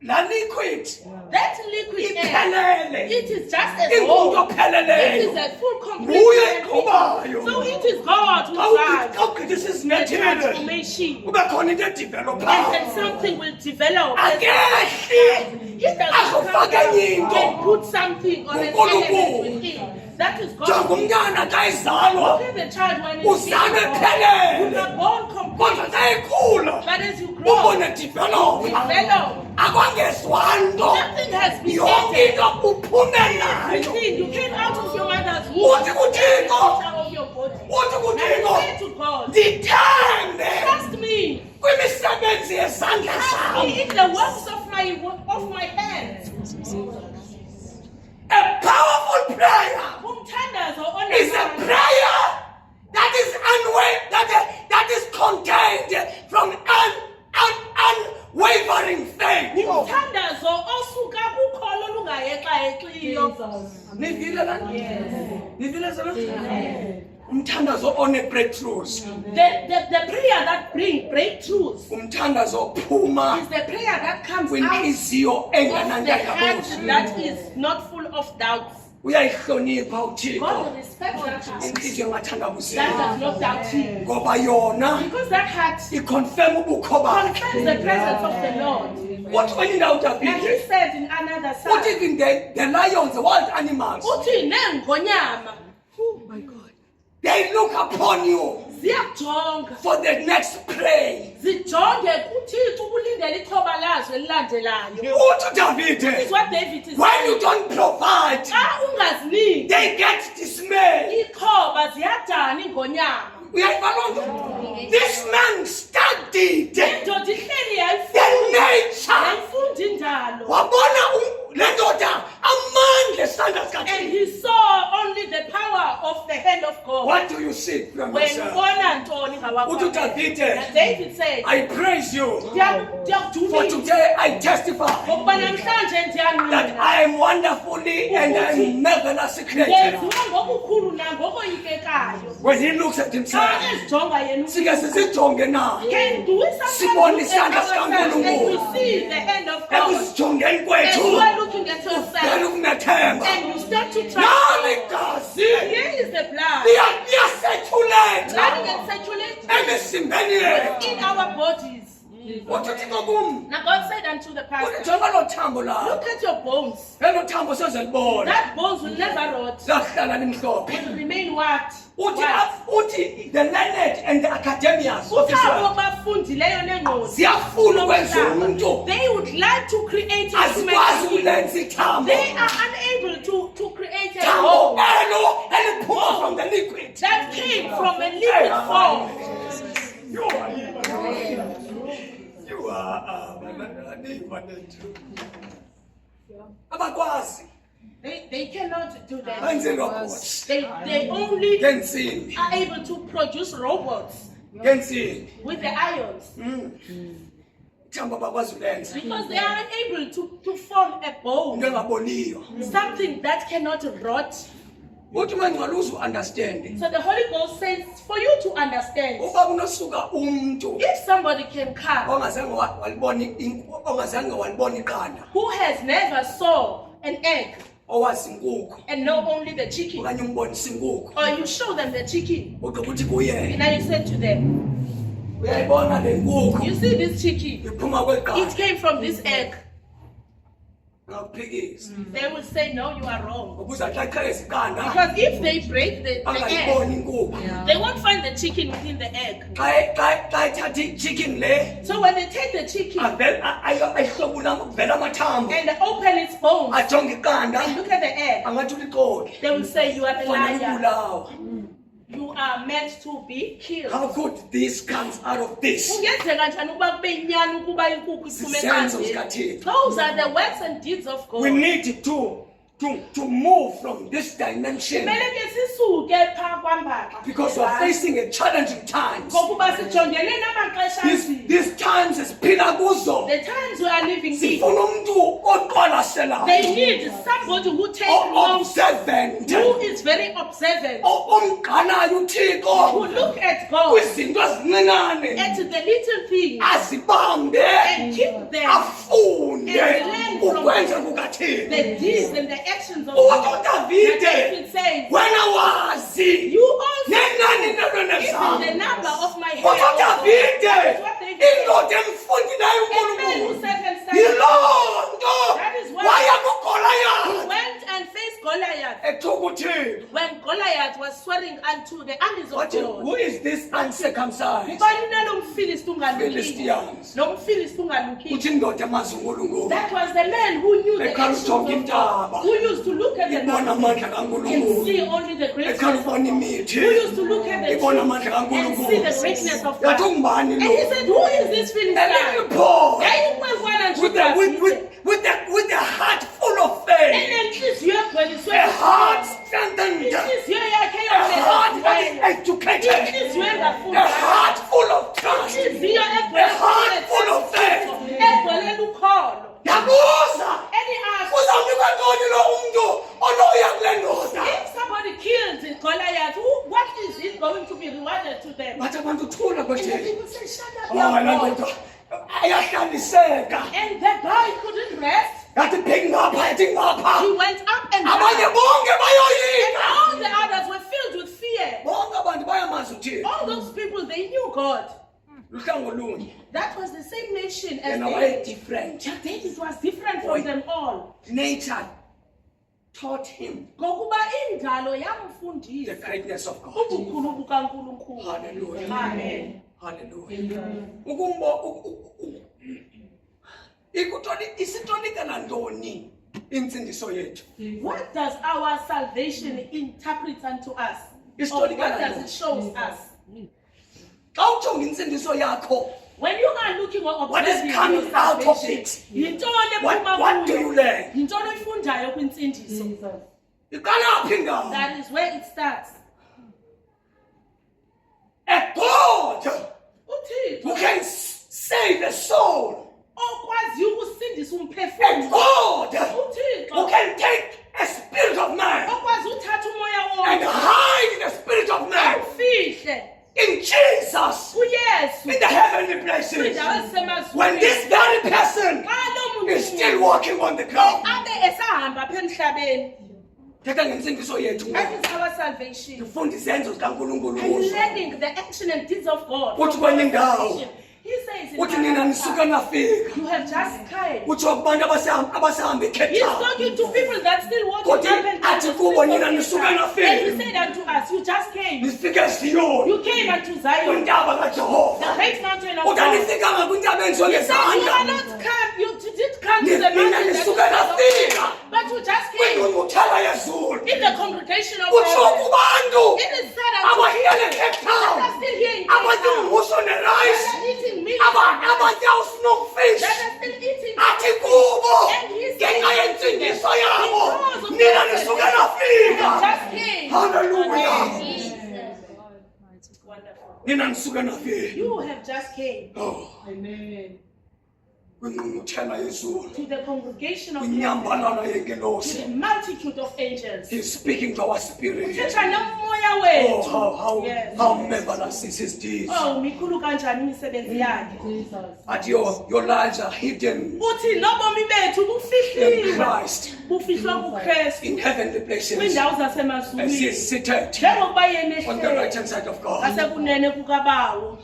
Speaker 2: la liquid
Speaker 1: That liquid air,
Speaker 2: iphelele.
Speaker 1: it is just a
Speaker 2: Ingumuntu
Speaker 1: whole. It is
Speaker 2: opheleleyo.
Speaker 1: a full complete.
Speaker 2: Nguye
Speaker 1: energy.
Speaker 2: eqhubayo.
Speaker 1: So it is God who drives
Speaker 2: Awugqithisa
Speaker 1: the
Speaker 2: isinyathelo.
Speaker 1: transformation.
Speaker 2: Kube khona into
Speaker 1: And
Speaker 2: edevelophayo.
Speaker 1: then something will develop.
Speaker 2: Akehli.
Speaker 1: He doesn't come
Speaker 2: Azofaka
Speaker 1: down
Speaker 2: into.
Speaker 1: and put something on an
Speaker 2: NguNkulunkulu.
Speaker 1: element within. That is God.
Speaker 2: Njengomntana xa ezalwa
Speaker 1: Look at the child when he's
Speaker 2: uzalwe
Speaker 1: born. You
Speaker 2: ephelele.
Speaker 1: are born complete.
Speaker 2: Kodwa xa ekhula
Speaker 1: But as you grow,
Speaker 2: ubone develop.
Speaker 1: develop.
Speaker 2: Akwangezwa nto.
Speaker 1: Nothing has been
Speaker 2: Yonke
Speaker 1: added.
Speaker 2: into uphume nayo.
Speaker 1: Everything you came out of your mother's womb.
Speaker 2: Uthi kuThixo.
Speaker 1: Out of your body.
Speaker 2: Uthi
Speaker 1: And
Speaker 2: kuThixo.
Speaker 1: say to God,
Speaker 2: Ndithande
Speaker 1: trust me.
Speaker 2: kwimisebenzi yezandla
Speaker 1: Trust me
Speaker 2: zam.
Speaker 1: in the works of my hands.
Speaker 2: A powerful prayer
Speaker 1: Umthandazo
Speaker 2: is a
Speaker 1: onamandla.
Speaker 2: prayer that is contained from unwavering faith.
Speaker 1: Umthandazo osuka kukholo olungayeqayeqiyo.
Speaker 2: Nivile la? Nivile zona? Umthandazo one-breakthroughs.
Speaker 1: The prayer that brings breakthroughs
Speaker 2: Umthandazo ophuma
Speaker 1: is the prayer that comes out
Speaker 2: kwintliziyo
Speaker 1: of the heart
Speaker 2: engenantandabuzo.
Speaker 1: that is not full of doubts.
Speaker 2: Uyayihlonipha
Speaker 1: God
Speaker 2: uThixo
Speaker 1: respects that heart
Speaker 2: intliziyo engathandabuziyo.
Speaker 1: that does not doubt Him.
Speaker 2: Ngoba yona
Speaker 1: Because that heart
Speaker 2: iconfirm ubukho bakhe.
Speaker 1: confirms the presence of the Lord.
Speaker 2: What when in out of
Speaker 1: And He
Speaker 2: it?
Speaker 1: says in another
Speaker 2: What
Speaker 1: psalm,
Speaker 2: even the lions, the wild animals,
Speaker 1: uthi neengonyama
Speaker 2: oh my God, they look upon you
Speaker 1: ziyajonga
Speaker 2: for the next prey.
Speaker 1: zijonge kuThixo ukulindela ixhoba lazo elilandelayo.
Speaker 2: Uthi
Speaker 1: This is
Speaker 2: David,
Speaker 1: what David is
Speaker 2: when
Speaker 1: saying.
Speaker 2: you don't provide,
Speaker 1: Xa ungaziniki
Speaker 2: they get dismayed.
Speaker 1: ixhoba ziyadana iingonyama.
Speaker 2: Uyayiva loo nto? This man studied the
Speaker 1: Indoda ihleli
Speaker 2: nature.
Speaker 1: yayifunda indalo.
Speaker 2: Wabona le ndoda amandla esandla
Speaker 1: And
Speaker 2: sakhe.
Speaker 1: he saw only the power of the hand of God.
Speaker 2: What do you see from
Speaker 1: When
Speaker 2: yourself?
Speaker 1: ubona ntoni emva kwakho.
Speaker 2: Uthi uDavide,
Speaker 1: And David said,
Speaker 2: I praise you for
Speaker 1: ndiyakudumisa
Speaker 2: today I testify
Speaker 1: ngokuba namhlanje
Speaker 2: that
Speaker 1: ndiyangqina
Speaker 2: I am wonderfully and I'm marvelously created.
Speaker 1: ngenziwa ngokukhulu nangokoyikekayo.
Speaker 2: When he looks at
Speaker 1: Xa
Speaker 2: himself,
Speaker 1: ezijonga yena
Speaker 2: sike sizijonge na
Speaker 1: can do it
Speaker 2: Sibone
Speaker 1: sometimes
Speaker 2: isandla
Speaker 1: and
Speaker 2: sikaNkulunkulu.
Speaker 1: we see the hand of God.
Speaker 2: ekusijongeni
Speaker 1: And
Speaker 2: kwethu
Speaker 1: you are looking at
Speaker 2: uvele
Speaker 1: yourself
Speaker 2: ukunethemba.
Speaker 1: and you start to trust
Speaker 2: Nali
Speaker 1: God.
Speaker 2: gazi
Speaker 1: Here is the blood.
Speaker 2: liyasethuletha
Speaker 1: Blood can circulate
Speaker 2: emisimbeni yethu.
Speaker 1: in our bodies.
Speaker 2: Uthi Thixo kum,
Speaker 1: Now God said unto the pastor,
Speaker 2: ulijonga lo thambo lakho,
Speaker 1: look at your bones.
Speaker 2: elo thambo soze libone,
Speaker 1: That bones will never rot.
Speaker 2: lahlala limhlophe.
Speaker 1: Will remain what?
Speaker 2: Uthi the learned and the academics
Speaker 1: Abo bafundileyo nengqondo.
Speaker 2: ziyafuna ukwenza umuntu,
Speaker 1: They would like to create a human
Speaker 2: azikwazi
Speaker 1: being.
Speaker 2: ukulenza ithambo.
Speaker 1: They are unable to create a
Speaker 2: Thambo
Speaker 1: bone
Speaker 2: elo eliphuma from the liquid.
Speaker 1: that came from a liquid form.
Speaker 2: You are abakwazi
Speaker 1: They cannot do that.
Speaker 2: benze robots
Speaker 1: They only
Speaker 2: ngensimbi
Speaker 1: are able to produce robots
Speaker 2: ngensimbi
Speaker 1: with the ions
Speaker 2: ithambo abakwazi ulenza
Speaker 1: because they are unable to form a
Speaker 2: into
Speaker 1: bone,
Speaker 2: engaboniyo.
Speaker 1: something that cannot rot.
Speaker 2: Uthi uma ngingaluza u-understanding
Speaker 1: So the Holy Ghost says, for you to understand,
Speaker 2: uba kunosuka umuntu
Speaker 1: if somebody can come
Speaker 2: ongazange walibona iqanda,
Speaker 1: who has never saw an egg
Speaker 2: owazi inkukhu
Speaker 1: and know only the chicken,
Speaker 2: okanye umbonisa inkukhu,
Speaker 1: or you show them the chicken,
Speaker 2: ugqiba uthi kuye,
Speaker 1: and then you say to them,
Speaker 2: uyayibona le nkukhu
Speaker 1: you see this chicken,
Speaker 2: iphuma
Speaker 1: it
Speaker 2: kweqanda,
Speaker 1: came from this egg.
Speaker 2: ngakuphikisa
Speaker 1: They will say, no, you are wrong.
Speaker 2: ukuze xa iqhekeza iqanda
Speaker 1: Because if they break the egg,
Speaker 2: angayiboni inkukhu.
Speaker 1: they won't find the chicken within the egg.
Speaker 2: Xa ithatha i-chicken le
Speaker 1: So when they take the chicken
Speaker 2: ayihlobula kuvela amathambo
Speaker 1: and they open its bones
Speaker 2: ajonge iqanda
Speaker 1: and look at the egg,
Speaker 2: angathi ulixoli
Speaker 1: they will say, you are a
Speaker 2: fanele
Speaker 1: liar.
Speaker 2: ubulawa.
Speaker 1: You are meant to be killed.
Speaker 2: How could this comes out of this?
Speaker 1: Kungenzeka njani ukuba kube inyani ukuba inkukhu iphume
Speaker 2: Zizenzo
Speaker 1: eqandeni?
Speaker 2: zikaThixo.
Speaker 1: Those are the works and deeds of God.
Speaker 2: We need to move from this dimension
Speaker 1: Kumele ke sisuke phaa kwambaxa.
Speaker 2: because we're facing a challenging times.
Speaker 1: Ngokuba sijongene namaxesha anzima.
Speaker 2: These times esiphila kuzo
Speaker 1: The times we are living in,
Speaker 2: sifuna umuntu oqwalaselayo,
Speaker 1: they need somebody who takes long,
Speaker 2: observant,
Speaker 1: who is very observant,
Speaker 2: omgqanayo
Speaker 1: who
Speaker 2: uThixo
Speaker 1: look at God,
Speaker 2: kwizinto ezincinane,
Speaker 1: at the little things,
Speaker 2: azibambe,
Speaker 1: and keep them,
Speaker 2: afunde
Speaker 1: and learn from
Speaker 2: ukwenza kukaThixo.
Speaker 1: the deeds and the actions of
Speaker 2: Uthi
Speaker 1: God.
Speaker 2: uDavide,
Speaker 1: David says,
Speaker 2: wena wazi
Speaker 1: you also
Speaker 2: nenani nelwene
Speaker 1: even
Speaker 2: zam.
Speaker 1: the number of my
Speaker 2: Uthi
Speaker 1: hair.
Speaker 2: uDavide,
Speaker 1: That's what David said.
Speaker 2: indoda emfundileyo
Speaker 1: A man who
Speaker 2: uNkulunkulu,
Speaker 1: circumcised
Speaker 2: yiloo nto
Speaker 1: That is why-
Speaker 2: waya
Speaker 1: he
Speaker 2: kuGoliath
Speaker 1: went and faced Goliath
Speaker 2: ethuka uThixo.
Speaker 1: when Goliath was swearing unto the armies of
Speaker 2: Wathi,
Speaker 1: God.
Speaker 2: who is this uncircumcised
Speaker 1: Ngubani na lo mfilisti ungalukile?
Speaker 2: Philistines?
Speaker 1: Lo mfilisti ungalukile.
Speaker 2: Uthi indoda emazi uNkulunkulu,
Speaker 1: That was the man who knew the
Speaker 2: ekhala
Speaker 1: actions
Speaker 2: ujonga
Speaker 1: of God,
Speaker 2: intaba,
Speaker 1: who used to look at the
Speaker 2: ibona
Speaker 1: mountain
Speaker 2: amandla
Speaker 1: and
Speaker 2: kaNkulunkulu,
Speaker 1: see only the greatness
Speaker 2: ekhala
Speaker 1: of
Speaker 2: ubona
Speaker 1: God,
Speaker 2: imithi,
Speaker 1: who used to look at the
Speaker 2: ibona
Speaker 1: trees
Speaker 2: amandla
Speaker 1: and see
Speaker 2: kaNkulunkulu.
Speaker 1: the greatness of
Speaker 2: Yathi
Speaker 1: God.
Speaker 2: ungubani
Speaker 1: And
Speaker 2: lo?
Speaker 1: he said, who is this
Speaker 2: A little
Speaker 1: Philistine?
Speaker 2: boy
Speaker 1: Yayinqwenkwana nje
Speaker 2: with
Speaker 1: uDavide.
Speaker 2: with a heart full of faith,
Speaker 1: Enenhliziyo egcweliswe
Speaker 2: a heart
Speaker 1: uthando.
Speaker 2: strengthened,
Speaker 1: Inhliziyo yakhe
Speaker 2: a heart that is
Speaker 1: yomelezisiweyo.
Speaker 2: educated,
Speaker 1: Inhliziyo
Speaker 2: a
Speaker 1: engafundanga.
Speaker 2: heart full of trust.
Speaker 1: Inhliziyo
Speaker 2: A heart full of faith.
Speaker 1: egcwele ukholo.
Speaker 2: Yabuza,
Speaker 1: And he asked,
Speaker 2: uzawunikwa ntoni lo umntu onoya kule ndoda?
Speaker 1: if somebody killed Goliath, what is it going to be rewarded to them?
Speaker 2: Bathi abantu thula
Speaker 1: And the
Speaker 2: kwetheni.
Speaker 1: people said, shut up,
Speaker 2: Oh,
Speaker 1: your
Speaker 2: laa
Speaker 1: God.
Speaker 2: ndoda ayahlaliseka.
Speaker 1: And the guy couldn't rest.
Speaker 2: Yathi phiki ngapha, yathi ngapha.
Speaker 1: He went up and
Speaker 2: Abanye
Speaker 1: down.
Speaker 2: bonke
Speaker 1: And
Speaker 2: bayoyika.
Speaker 1: all the others were filled with fear.
Speaker 2: Bonke abantu bayamazi uThixo.
Speaker 1: All those people, they knew God.
Speaker 2: Luhlango lunye.
Speaker 1: That was the same nation as
Speaker 2: Yena
Speaker 1: David.
Speaker 2: waye-different.
Speaker 1: But David was different from them all.
Speaker 2: Nature taught him
Speaker 1: Ngokuba indalo
Speaker 2: the
Speaker 1: yamfundisa
Speaker 2: greatness of God.
Speaker 1: ubukhulu bukaNkulunkulu.
Speaker 2: Hallelujah.
Speaker 1: Amen.
Speaker 2: Hallelujah. Isitonika nantoni intsindiso yethu?
Speaker 1: What does our salvation interpret unto us?
Speaker 2: It's
Speaker 1: Or
Speaker 2: totally
Speaker 1: what does
Speaker 2: random.
Speaker 1: it show us?
Speaker 2: Xa ujonga intsindiso yakho,
Speaker 1: When you are looking or
Speaker 2: what is
Speaker 1: observing
Speaker 2: coming
Speaker 1: your
Speaker 2: out of
Speaker 1: salvation,
Speaker 2: it?
Speaker 1: yintoni
Speaker 2: What
Speaker 1: ephuma
Speaker 2: do you
Speaker 1: kuyo?
Speaker 2: learn?
Speaker 1: Yintoni oyifundayo kwintsindiso?
Speaker 2: Iqala phi ngawo?
Speaker 1: That is where it starts.
Speaker 5: A God
Speaker 1: uThixo
Speaker 5: who can save the soul.
Speaker 1: okwazi ukusindisa
Speaker 5: A
Speaker 1: umphefumulo,
Speaker 5: God who
Speaker 1: uThixo
Speaker 5: can take a spirit of man
Speaker 1: okwazi uthatha umoya
Speaker 5: and
Speaker 1: wonke
Speaker 5: hide the spirit of man
Speaker 1: awufihle
Speaker 5: in Jesus
Speaker 1: kuYesu
Speaker 5: in the heavenly places.
Speaker 1: kwindawo ezisemazulwini.
Speaker 5: When this very person
Speaker 1: Xa lo muntu
Speaker 5: is still walking on the ground.
Speaker 1: abe esahamba apha emhlabeni,
Speaker 5: Thetha ngensindiso yethu.
Speaker 1: that is our salvation.
Speaker 5: Ndifunda izenzo zikaNkulunkulu
Speaker 1: And
Speaker 5: kuzo.
Speaker 1: learning the action and deeds of God.
Speaker 5: Uthi
Speaker 1: from
Speaker 5: kwenye
Speaker 1: our
Speaker 5: indawo,
Speaker 1: salvation. He says in
Speaker 5: uthi nina nisuka nafika.
Speaker 1: you have just come.
Speaker 5: Utsho kubantu abasahamba eCape
Speaker 1: He's
Speaker 5: Town.
Speaker 1: talking to people that still walking
Speaker 5: Kodwa
Speaker 1: up and down
Speaker 5: athi
Speaker 1: the
Speaker 5: kubo
Speaker 1: streets
Speaker 5: nina
Speaker 1: of
Speaker 5: nisuka
Speaker 1: Israel.
Speaker 5: nafika.
Speaker 1: And he said unto us, you just came.
Speaker 5: Nifike eZiyoni.
Speaker 1: You came unto Zion,
Speaker 5: Kwintaba
Speaker 1: the
Speaker 5: kaJehova.
Speaker 1: great mountain of
Speaker 5: Kodwa
Speaker 1: God.
Speaker 5: nifikanga kwintaba enziwe
Speaker 1: He said you are
Speaker 5: ngezandla.
Speaker 1: not come, you did come to the
Speaker 5: Nina
Speaker 1: mountain that is
Speaker 5: nisuka
Speaker 1: made of
Speaker 5: nafika.
Speaker 1: God, but you just came
Speaker 5: Kwingqungquthela yezulu.
Speaker 1: in the congregation of
Speaker 5: Utsho
Speaker 1: God.
Speaker 5: kubantu
Speaker 1: It is said unto
Speaker 5: abahiyele eCape
Speaker 1: us,
Speaker 5: Town.
Speaker 1: that are still here in Cape
Speaker 5: Abadla
Speaker 1: Town,
Speaker 5: umngqusho
Speaker 1: that
Speaker 5: nerice.
Speaker 1: are eating meat,
Speaker 5: Abadya usmokefish.
Speaker 1: that are still eating
Speaker 5: Athi kubo
Speaker 1: And he said,
Speaker 5: ngenxa yentsindiso yabo
Speaker 1: because of
Speaker 5: nina
Speaker 1: that,
Speaker 5: nisuka
Speaker 1: you
Speaker 5: nafika.
Speaker 1: just came.
Speaker 5: Hallelujah.
Speaker 1: Wonderful.
Speaker 5: Nina nisuka nafika.
Speaker 1: You have just came
Speaker 5: Oh,
Speaker 4: Amen.
Speaker 5: kwingqungquthela yezulu.
Speaker 1: to the congregation of God,
Speaker 5: Inyambalala
Speaker 1: to
Speaker 5: yengelosi.
Speaker 1: the multitude of angels.
Speaker 5: He's speaking to our spirit.
Speaker 1: Thetha nomoya
Speaker 5: Oh,
Speaker 1: wethu. Yes.
Speaker 5: how marvelous is his deeds.
Speaker 1: Oh, mikhulu kanjani imisebenzi yakhe.
Speaker 5: At your lives are hidden
Speaker 1: Uthi nobomi bethu
Speaker 5: in
Speaker 1: bufihliwe.
Speaker 5: Christ
Speaker 1: Bufihlwa kuKristu
Speaker 5: in heavenly places
Speaker 1: kwindawo
Speaker 5: as he
Speaker 1: zasemazulwini.
Speaker 5: is seated
Speaker 1: Njengokuba yena
Speaker 5: on the right
Speaker 1: ehleli
Speaker 5: hand side of God.
Speaker 1: ngasekunene kukaBawo.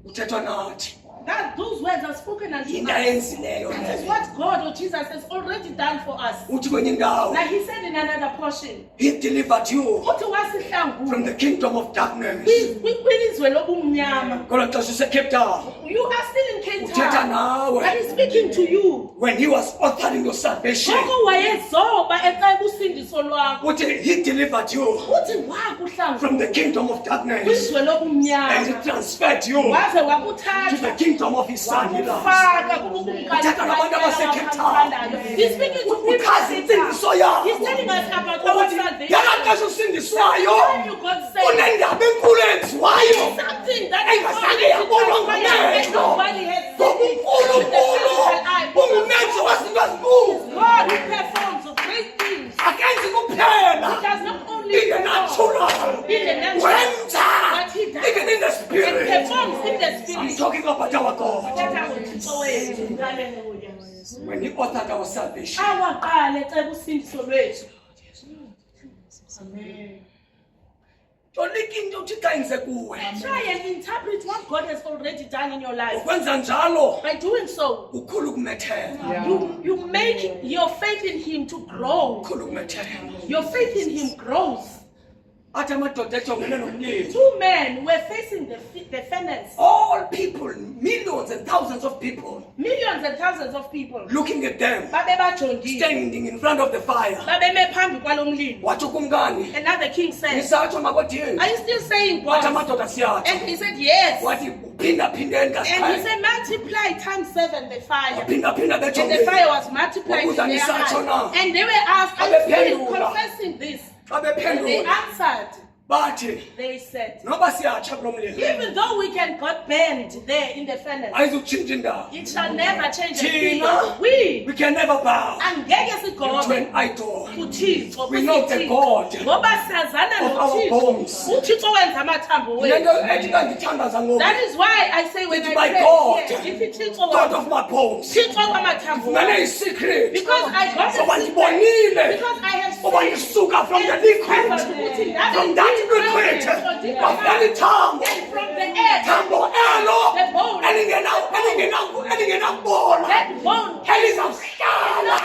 Speaker 5: Uthethwa nathi.
Speaker 1: That those words are spoken unto
Speaker 5: Yinto
Speaker 1: us.
Speaker 5: ayenzileyo
Speaker 1: That is
Speaker 5: leyo.
Speaker 1: what God or Jesus has already done for us.
Speaker 5: Uthi kwenye indawo,
Speaker 1: Like he said in another portion,
Speaker 5: he delivered you
Speaker 1: uthi
Speaker 5: from
Speaker 1: wasihlangula
Speaker 5: the kingdom of darkness.
Speaker 1: kwilizwe lobumnyama.
Speaker 5: Ngolo xesha useCape Town,
Speaker 1: You are still in Cape
Speaker 5: uthetha
Speaker 1: Town.
Speaker 5: nawe.
Speaker 1: But he's speaking to you.
Speaker 5: When he was authoring your salvation,
Speaker 1: Ngoko wayezoba eceba usindiso lwakho.
Speaker 5: uthi he delivered you
Speaker 1: Uthi wakuhlangula
Speaker 5: from the kingdom of darkness
Speaker 1: kwilizwe
Speaker 5: and he
Speaker 1: lobumnyama.
Speaker 5: transferred you
Speaker 1: Waze
Speaker 5: to
Speaker 1: wakuthatha
Speaker 5: the kingdom of his son he loves.
Speaker 1: wakufaka kubukumkani. He's speaking to people
Speaker 5: Uchaza
Speaker 1: in Cape Town.
Speaker 5: intsindiso yakho.
Speaker 1: He's telling us about our
Speaker 5: Ukuthi
Speaker 1: salvation.
Speaker 5: yakaxesha usindiswayo
Speaker 1: When you got saved,
Speaker 5: unendaba enkulu eyenziwayo
Speaker 1: something that
Speaker 5: engazange yabonwa ngamehlo.
Speaker 1: nobody has seen
Speaker 5: NgobuNkulunkulu
Speaker 1: with the physical eye.
Speaker 5: ungumenzi wezinto ezinkulu.
Speaker 1: God who performs great things.
Speaker 5: Akenzi kuphela
Speaker 1: He does not only
Speaker 5: in the
Speaker 1: perform
Speaker 5: natural,
Speaker 1: in the natural,
Speaker 5: wenza
Speaker 1: but he does
Speaker 5: even in the
Speaker 1: and
Speaker 5: spirit.
Speaker 1: performs in the
Speaker 5: I'm
Speaker 1: spirit.
Speaker 5: talking about our God.
Speaker 1: Thatha uThixo wethu. Hallelujah.
Speaker 5: When he authored our salvation,
Speaker 1: Awaqala eceba usindiso lwethu.
Speaker 5: tolika into uthi xa yenze kuwe.
Speaker 1: Try and interpret what God has already done in your life.
Speaker 5: Ukwenza njalo
Speaker 1: By doing so,
Speaker 5: ukhulu ukumethela.
Speaker 1: you make your faith in Him to grow.
Speaker 5: Ukhulu ukumethela.
Speaker 1: Your faith in Him grows.
Speaker 5: Athi amadoda ejongene nomlilo.
Speaker 1: Two men were facing the furnace.
Speaker 5: All people, millions and thousands of people,
Speaker 1: Millions and thousands of people.
Speaker 5: looking at them,
Speaker 1: Babebajongile.
Speaker 5: standing in front of the fire.
Speaker 1: Babeme phambi kwalo mlilo.
Speaker 5: Watsho kumkani,
Speaker 1: Another king said,
Speaker 5: nisatsho makodini.
Speaker 1: are you still saying
Speaker 5: Wathi
Speaker 1: God?
Speaker 5: amadoda siyatsho.
Speaker 1: And he said, yes.
Speaker 5: Wathi uphinda-phindeni
Speaker 1: And he
Speaker 5: kaSixhenxe.
Speaker 1: said, multiply times 7 the fire.
Speaker 5: Waphinda-phinda
Speaker 1: And the
Speaker 5: bejongile.
Speaker 1: fire was multiplied in
Speaker 5: Wabuza,
Speaker 1: their
Speaker 5: "Nisatsho na?"
Speaker 1: eyes. And they were asked, are you still
Speaker 5: Babephendula.
Speaker 1: confessing this?
Speaker 5: Xa
Speaker 1: And they
Speaker 5: bephendula
Speaker 1: answered,
Speaker 5: bathi
Speaker 1: they said,
Speaker 5: noba siyatsha kulo mlilo
Speaker 1: even though we can got burned there in the furnace,
Speaker 5: ayizutshintsha indawo.
Speaker 1: it shall never change a thing.
Speaker 5: Thina,
Speaker 1: We
Speaker 5: we can never bow
Speaker 1: angeke
Speaker 5: to
Speaker 1: sigobe
Speaker 5: an idol.
Speaker 1: kuThixo.
Speaker 5: We know the God
Speaker 1: Ngoba siyazana
Speaker 5: of our
Speaker 1: noThixo.
Speaker 5: bones.
Speaker 1: uThixo wenza amathambo
Speaker 5: Le nto
Speaker 1: wethu.
Speaker 5: ethi kandithandaza ngoku,
Speaker 1: That is why I say when
Speaker 5: It's
Speaker 1: I
Speaker 5: my
Speaker 1: pray,
Speaker 5: God.
Speaker 1: yes, if Thixo
Speaker 5: God
Speaker 1: wa-
Speaker 5: of my bones.
Speaker 1: Thixo wamathambo
Speaker 5: Ngale
Speaker 1: wethu.
Speaker 5: i-secret.
Speaker 1: Because I got
Speaker 5: Ngoba
Speaker 1: the secret.
Speaker 5: ndibonile.
Speaker 1: Because I have
Speaker 5: Ngoba
Speaker 1: seen
Speaker 5: ndisuka from the
Speaker 1: and
Speaker 5: liquid.
Speaker 1: discovered
Speaker 5: From that liquid. Of that thambo.
Speaker 1: and from the earth,
Speaker 5: Thambo elo.
Speaker 1: the bone,
Speaker 5: elingenakubola.
Speaker 1: that bone
Speaker 5: Elizawuhlala.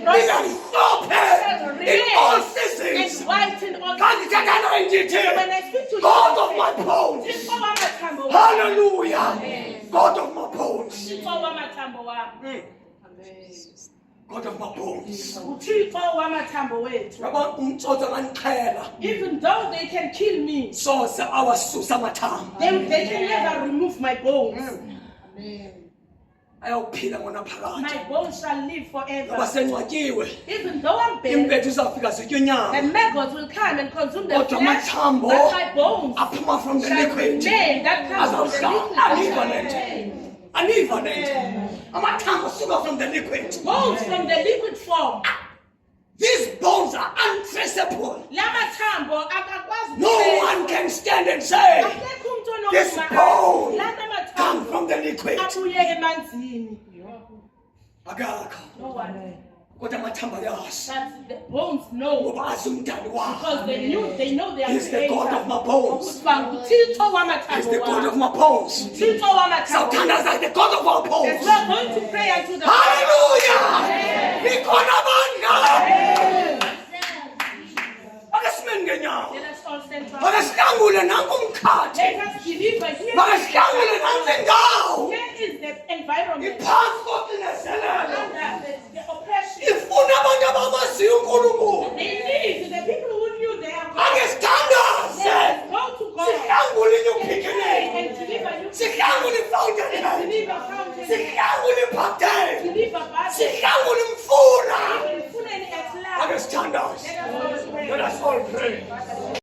Speaker 5: Lizamhlophe. In all seasons.
Speaker 1: and white in all.
Speaker 5: Kanti thetha naye ndithi,
Speaker 1: When I speak to
Speaker 5: God
Speaker 1: you,
Speaker 5: of my bones.
Speaker 1: Thixo wamathambo wethu.
Speaker 5: Hallelujah. God of my bones.
Speaker 1: Thixo wamathambo wami.
Speaker 5: God of my bones.
Speaker 1: uThixo wamathambo wethu.
Speaker 5: Yaba umtsotso nganixhela.
Speaker 1: Even though they can kill me,
Speaker 5: Soze awasusa amathambo.
Speaker 1: they can never remove my bones.
Speaker 5: ayawuphila ngonaphakade
Speaker 1: My bones shall live
Speaker 5: noba
Speaker 1: forever.
Speaker 5: sengcwatywe
Speaker 1: Even though I'm buried,
Speaker 5: impethu izawufika zitye
Speaker 1: the
Speaker 5: inyama
Speaker 1: maggots will come and consume the
Speaker 5: kodwa
Speaker 1: flesh,
Speaker 5: amathambo
Speaker 1: but my bones
Speaker 5: aphuma from the
Speaker 1: shall
Speaker 5: liquid
Speaker 1: remain. That comes from the
Speaker 5: azawuhlala aniva
Speaker 1: liquid.
Speaker 5: nento aniva nento amathambo suka from the liquid
Speaker 1: Bones from the liquid form.
Speaker 5: these bones are untraceable
Speaker 1: Lamathambo akakwazi
Speaker 5: no
Speaker 1: ukutracwa.
Speaker 5: one can stand and say
Speaker 1: Akekho umuntu
Speaker 5: this
Speaker 1: onokuma
Speaker 5: bone
Speaker 1: la
Speaker 5: come
Speaker 1: namathambo
Speaker 5: from the liquid
Speaker 1: abuye emanzini.
Speaker 5: akakho
Speaker 1: No one.
Speaker 5: kodwa amathambo ayazi
Speaker 1: But the bones know,
Speaker 5: ngoba azi umdali wawo
Speaker 1: because they know they are
Speaker 5: He's the God of my
Speaker 1: creator.
Speaker 5: bones.
Speaker 1: Ukuba nguThixo
Speaker 5: He's the
Speaker 1: wamathambo
Speaker 5: God of
Speaker 1: wami.
Speaker 5: my bones
Speaker 1: Thixo wamathambo.
Speaker 5: sawuthandaza the God of our
Speaker 1: As
Speaker 5: bones
Speaker 1: we are going to pray unto the
Speaker 5: hallelujah ikhona amandla akasimeni ngenyawo
Speaker 1: Let us all stand to our feet.
Speaker 5: makasihlangule nanku umkhathi
Speaker 1: Let us deliver here.
Speaker 5: makasihlangule nanku indawo
Speaker 1: Here is the environment
Speaker 5: iphansi koxinezelelo
Speaker 1: under the oppression.
Speaker 5: ifuna abantu abamaziyo unkulunkulu
Speaker 1: They need the people who knew their God.
Speaker 5: ake sithandaze
Speaker 1: Let us go to God.
Speaker 5: sihlangule
Speaker 1: Pray
Speaker 5: inyuphikineni
Speaker 1: and deliver you.
Speaker 5: sihlangule ifountain
Speaker 1: Deliver fountain.
Speaker 5: sihlangule ibhaktheni
Speaker 1: Deliver body.
Speaker 5: sihlangule imfula
Speaker 1: Even full and at last.
Speaker 5: ake sithandaze
Speaker 1: Let us all pray.
Speaker 5: let us all pray